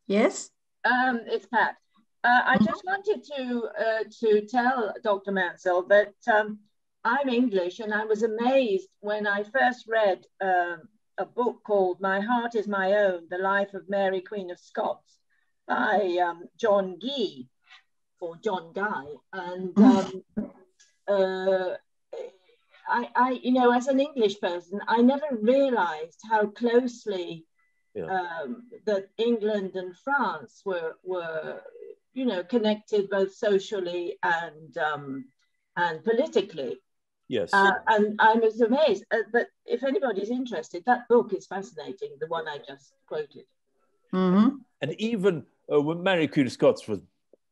Yes. It's Pat. I just wanted to tell Dr. Mansel that I'm English, and I was amazed when I first read a book called My Heart is My Own, The Life of Mary, Queen of Scots by John Guy, or John Guy. And I, as an English person, I never realized how closely that England and France were you know, connected both socially and politically. Yes. And I was amazed. But if anybody's interested, that book is fascinating, the one I just quoted. Mm-hmm. And even when Mary Queen of Scots was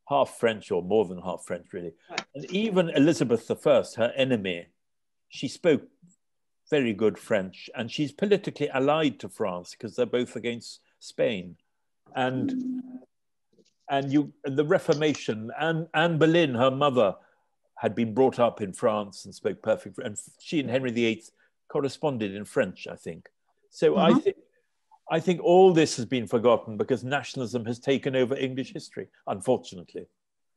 half French, or more than half French, really. Right. And even Elizabeth I, her enemy, she spoke very good French, and she's politically allied to France because they're both against Spain. And the Reformation, and Anne Boleyn, her mother, had been brought up in France and spoke perfect French. And she and Henry VIII corresponded in French, I think. So I think all this has been forgotten because nationalism has taken over English history, unfortunately.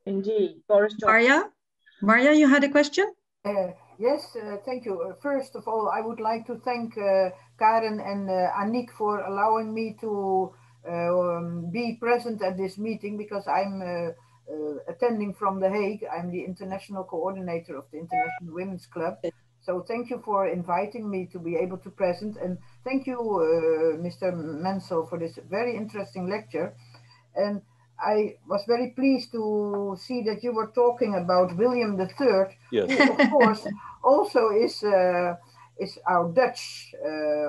Indeed. Boris Johnson. Maria, you had a question? Yes, thank you. First of all, I would like to thank Karen and Annick for allowing me to be present at this meeting, because I'm attending from The Hague. I'm the international coordinator of the International Women's Club. So thank you for inviting me to be able to present, and thank you, Mr. Mansel, for this very interesting lecture. And I was very pleased to see that you were talking about William III, yes. who of course also is our Dutch,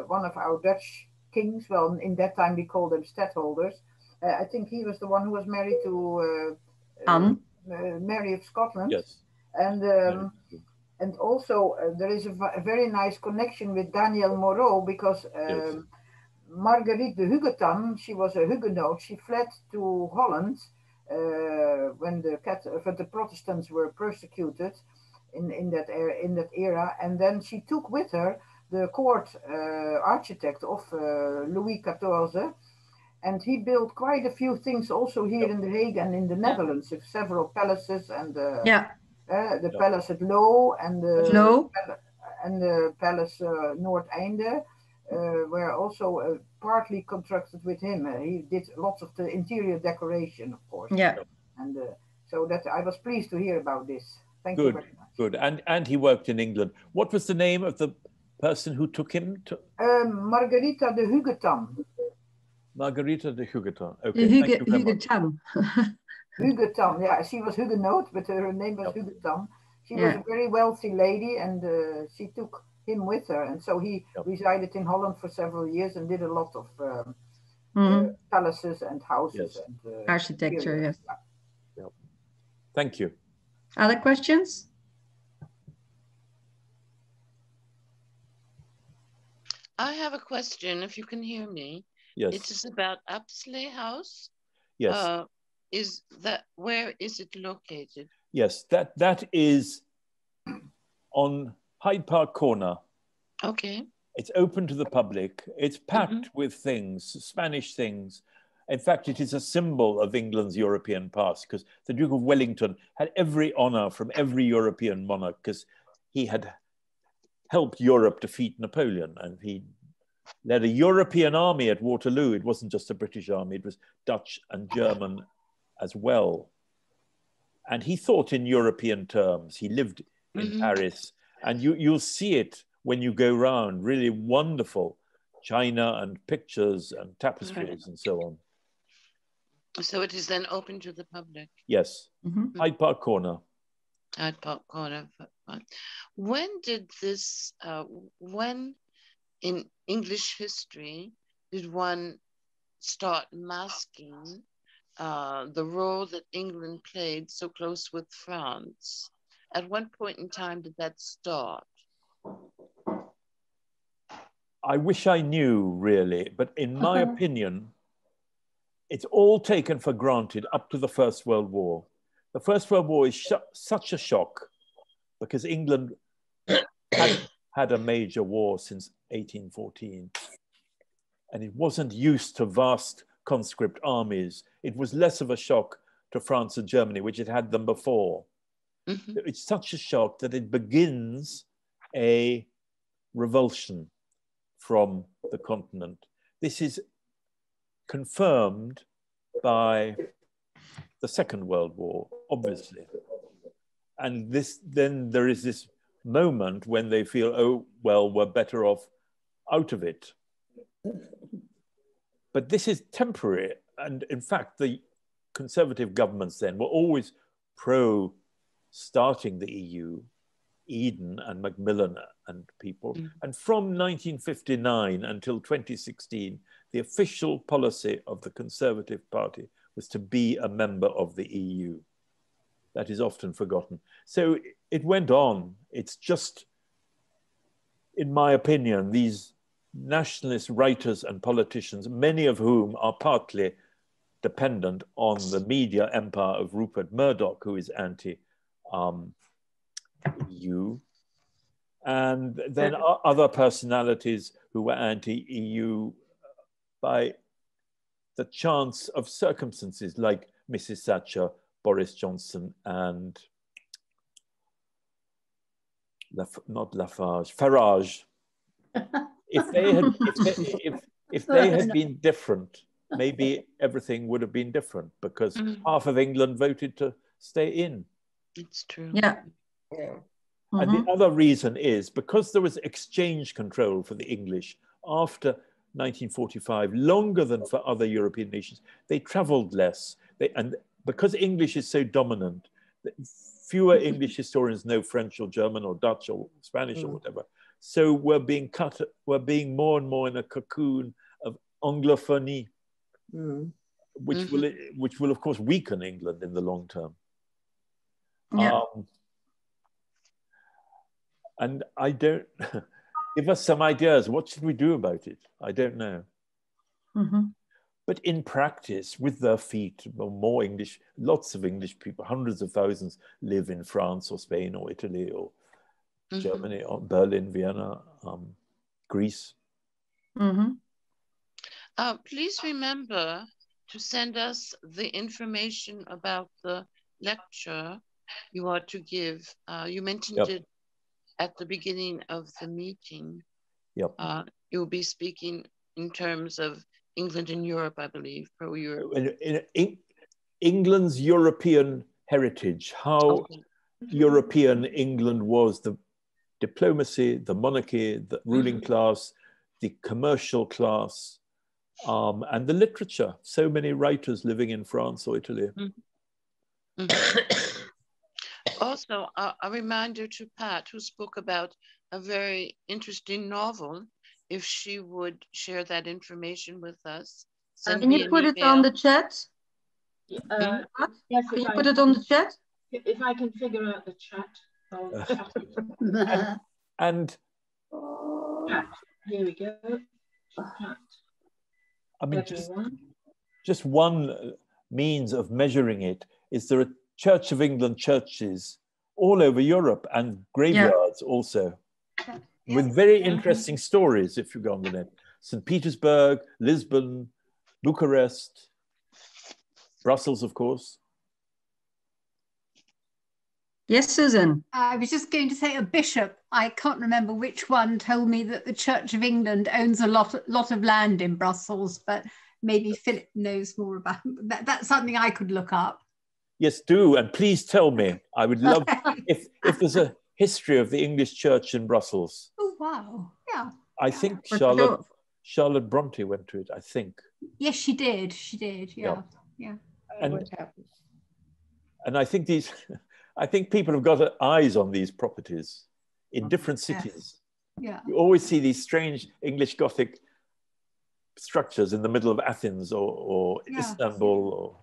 one of our Dutch kings. Well, in that time we called them stadholders. I think he was the one who was married to Anne. Mary of Scotland. Yes. And also there is a very nice connection with Daniel Moreau, because yes. Marguerite de Hugueton, she was a Huguenot. She fled to Holland when the Protestants were persecuted in that era, and then she took with her the court architect of Louis XIV, and he built quite a few things also here in The Hague and in the Netherlands, several palaces, and the palace at Loo and the palace Noordeinde were also partly constructed with him. He did lots of the interior decoration, of course. Yeah. And so that I was pleased to hear about this. Thank you very much. Good. And he worked in England. What was the name of the person who took him to? Margarita de Hugueton. Margarita de Hugueton. Okay. Hugueton. Hugueton, yeah, she was Huguenot, but her name was Hugueton. She was a very wealthy lady, and she took him with her, and so he resided in Holland for several years and did a lot of palaces and houses and architecture. Yes. Yep. Thank you. Other questions? I have a question, if you can hear me. Yes. It is about Apsley House. Yes. Where is it located? Yes, that is on Hyde Park Corner. Okay. It's open to the public. It's packed with things, Spanish things. In fact, it is a symbol of England's European past, because the Duke of Wellington had every honor from every European monarch, because he had helped Europe defeat Napoleon, and he led a European army at Waterloo. It wasn't just a British army, it was Dutch and German as well. And he thought in European terms. He lived in Paris, and you'll see it when you go round, really wonderful china and pictures and tapestries and so on. So it is then open to the public? Yes, Hyde Park Corner. Hyde Park Corner. When did this, when in English history did one start masking the role that England played so close with France? At what point in time did that start? I wish I knew, really, but in my opinion, it's all taken for granted up to the First World War. The First World War is such a shock because England had a major war since 1814, and it wasn't used to vast conscript armies. It was less of a shock to France and Germany, which had had them before. It's such a shock that it begins a revulsion from the continent. This is confirmed by the Second World War, obviously. And then there is this moment when they feel, oh, well, we're better off out of it. But this is temporary. And in fact, the Conservative governments then were always pro starting the EU, Eden and Macmillan and people. And from 1959 until 2016, the official policy of the Conservative Party was to be a member of the EU. That is often forgotten. So it went on. It's just, in my opinion, these nationalist writers and politicians, many of whom are partly dependent on the media empire of Rupert Murdoch, who is anti-EU, and then other personalities who were anti-EU by the chance of circumstances, like Mrs. Thatcher, Boris Johnson, and Farage. If they had been different, maybe everything would have been different, because half of England voted to stay in. It's true. Yeah. And the other reason is because there was exchange control for the English after 1945, longer than for other European nations. They traveled less. And because English is so dominant, fewer English historians know French or German or Dutch or Spanish or whatever. So we're being more and more in a cocoon of Anglophony, which will of course weaken England in the long term. Yeah. And I don't, give us some ideas. What should we do about it? I don't know. But in practice, with their feet, more English, lots of English people, hundreds of thousands live in France or Spain or Italy or Germany or Berlin, Vienna, Greece. Please remember to send us the information about the lecture you are to give. You mentioned it at the beginning of the meeting. You'll be speaking in terms of England and Europe, I believe, pro-Europe. In England's European heritage, how European England was, the diplomacy, the monarchy, the ruling class, the commercial class, and the literature. So many writers living in France or Italy. Also, a reminder to Pat, who spoke about a very interesting novel, if she would share that information with us. Can you put it on the chat? Yes, can you put it on the chat? If I can figure out the chat. And here we go. Chat. I mean, just one means of measuring it is there are Church of England churches all over Europe and graveyards also, with very interesting stories if you go on the net. St. Petersburg, Lisbon, Bucharest, Brussels, of course. Yes, Susan. I was just going to say a bishop, I can't remember which one, told me that the Church of England owns a lot of land in Brussels, but maybe Philip knows more about that. That's something I could look up. Yes, do, and please tell me. I would love if there's a history of the English church in Brussels. Oh wow! Yeah. I think Charlotte Bronte went to it. I think. Yes, she did. She did. Yeah. And I think I think people have got eyes on these properties in different cities. Yeah. You always see these strange English Gothic structures in the middle of Athens or Istanbul.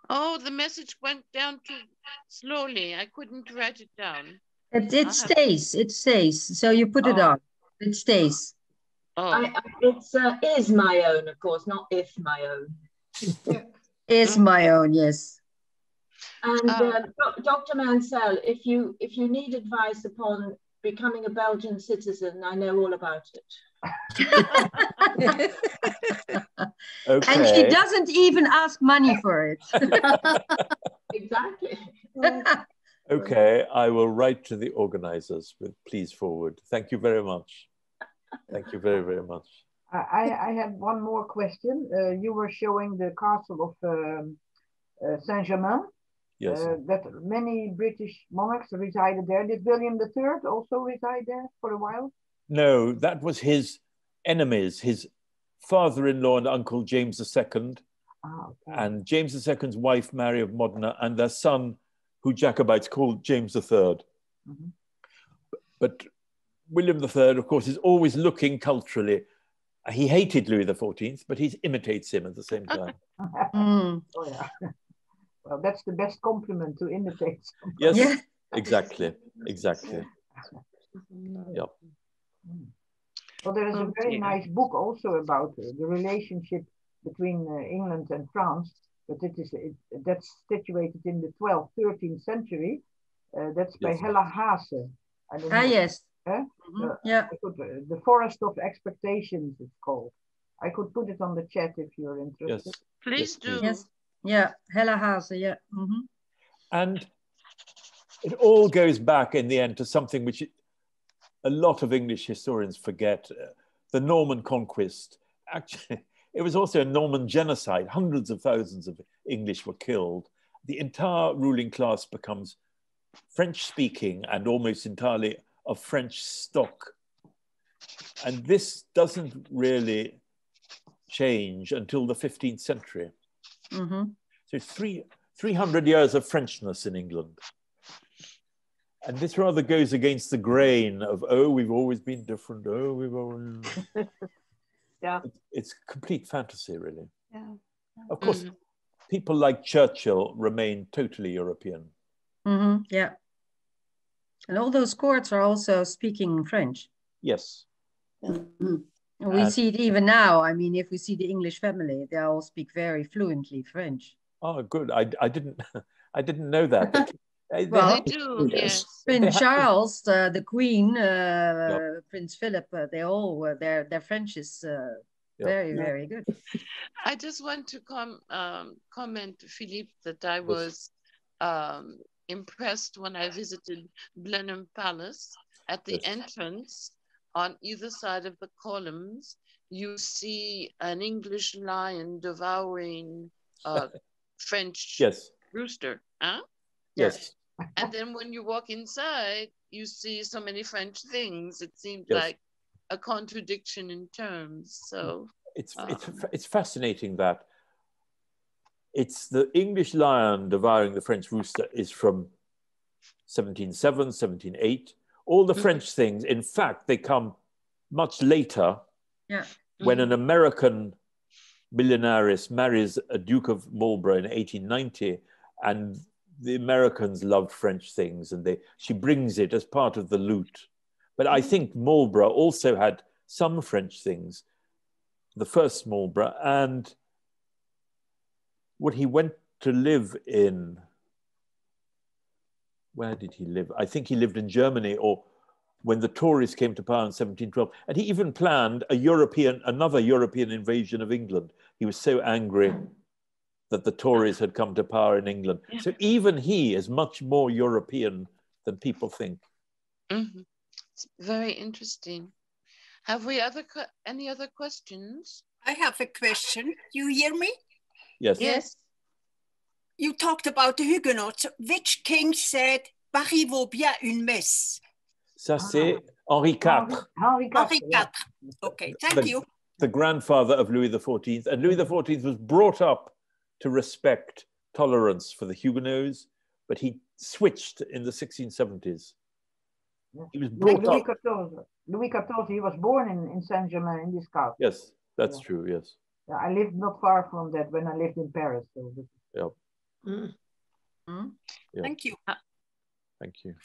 Oh, the message went down too slowly. I couldn't write it down. It stays. It stays. So you put it on. It stays. It's is my own, of course, not if my own. Is my own, yes. And Dr. Mansel, if you need advice upon becoming a Belgian citizen, I know all about it. Okay. And she doesn't even ask money for it. Exactly. Okay, I will write to the organizers with please forward. Thank you very much. Thank you very, very much. I have one more question. You were showing the castle of Saint-Germain. Yes. That many British monarchs resided there. Did William III also reside there for a while? No, that was his enemies, his father-in-law and uncle James II, okay. and James II's wife Mary of Modena, and their son, who Jacobites called James III. Mm-hmm. But William III, of course, is always looking culturally. He hated Louis XIV, but he imitates him at the same time. Oh, yeah. Well, that's the best compliment, to imitate somebody. Yes, Yeah. exactly, exactly. Yep. Well, there is a very nice book also about the relationship between England and France, but that's situated in the 12th, 13th century. That's by Hella Haase. I don't know. Yes. Yeah. The Forest of Expectations, it's called. I could put it on the chat if you're interested. Yes. Please do. Yes. Yeah, Hella Haase, yeah. And it all goes back in the end to something which a lot of English historians forget. The Norman conquest. Actually, it was also a Norman genocide. Hundreds of thousands of English were killed. The entire ruling class becomes French-speaking and almost entirely of French stock. And this doesn't really change until the 15th century. So 300 years of Frenchness in England. And this rather goes against the grain of, oh, we've always been different. Oh, we've always... Yeah. It's complete fantasy, really. Yeah. Of course, people like Churchill remain totally European. Yeah. And all those courts are also speaking French. Yes. We see it even now. I mean, if we see the English family, they all speak very fluently French. Oh, good. I didn't know that. Well, they do, yes. Prince Charles, the Queen, Prince Philip, they all were their French is very, very good. I just want to comment, Philippe, that I was impressed when I visited Blenheim Palace. At the entrance, on either side of the columns, you see an English lion devouring a French rooster. Huh? Yes. And then when you walk inside, you see so many French things. It seems like a contradiction in terms. So it's fascinating that it's the English lion devouring the French rooster is from 1707, 1708. All the French things, in fact, they come much later when an American billionaires marries a Duke of Marlborough in 1890, and the Americans loved French things, and she brings it as part of the loot. But I think Marlborough also had some French things, the first Marlborough, and when he went to live in, where did he live? I think he lived in Germany, or when the Tories came to power in 1712. And he even planned another European invasion of England. He was so angry that the Tories had come to power in England. So even he is much more European than people think. It's very interesting. Have we any other questions? I have a question. You hear me? Yes. Yes. You talked about the Huguenots. Which king said Paris vaut bien une messe? Ça, c'est Henri IV. Henri IV. Okay, thank you. The grandfather of Louis XIV. And Louis XIV was brought up to respect tolerance for the Huguenots, but he switched in the 1670s. He was brought up. Louis XIV, he was born in Saint-Germain, in this castle. Yes, that's true, yes. Yeah, I lived not far from that when I lived in Paris. So Thank you. Thank you.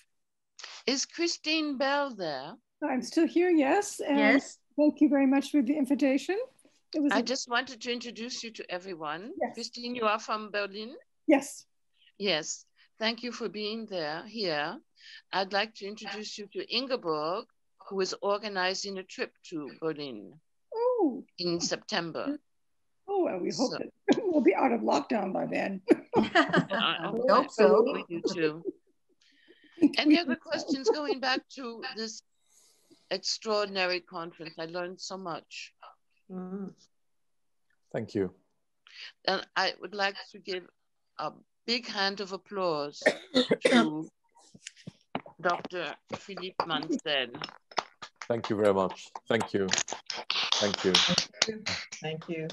Is Christine Bell there? I'm still here, yes. And yes. Thank you very much for the invitation. I just wanted to introduce you to everyone. Yes. Christine, you are from Berlin? Yes. Yes. Thank you for being here. I'd like to introduce you to Ingeborg, who is organizing a trip to Berlin in September. Oh, well, we hope that we'll be out of lockdown by then. I hope so. We do too. Any other questions going back to this extraordinary conference? I learned so much. Thank you. And I would like to give a big hand of applause to Dr. Philippe Mansel. Thank you very much. Thank you. Thank you. Thank you.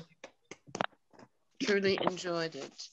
Truly enjoyed it.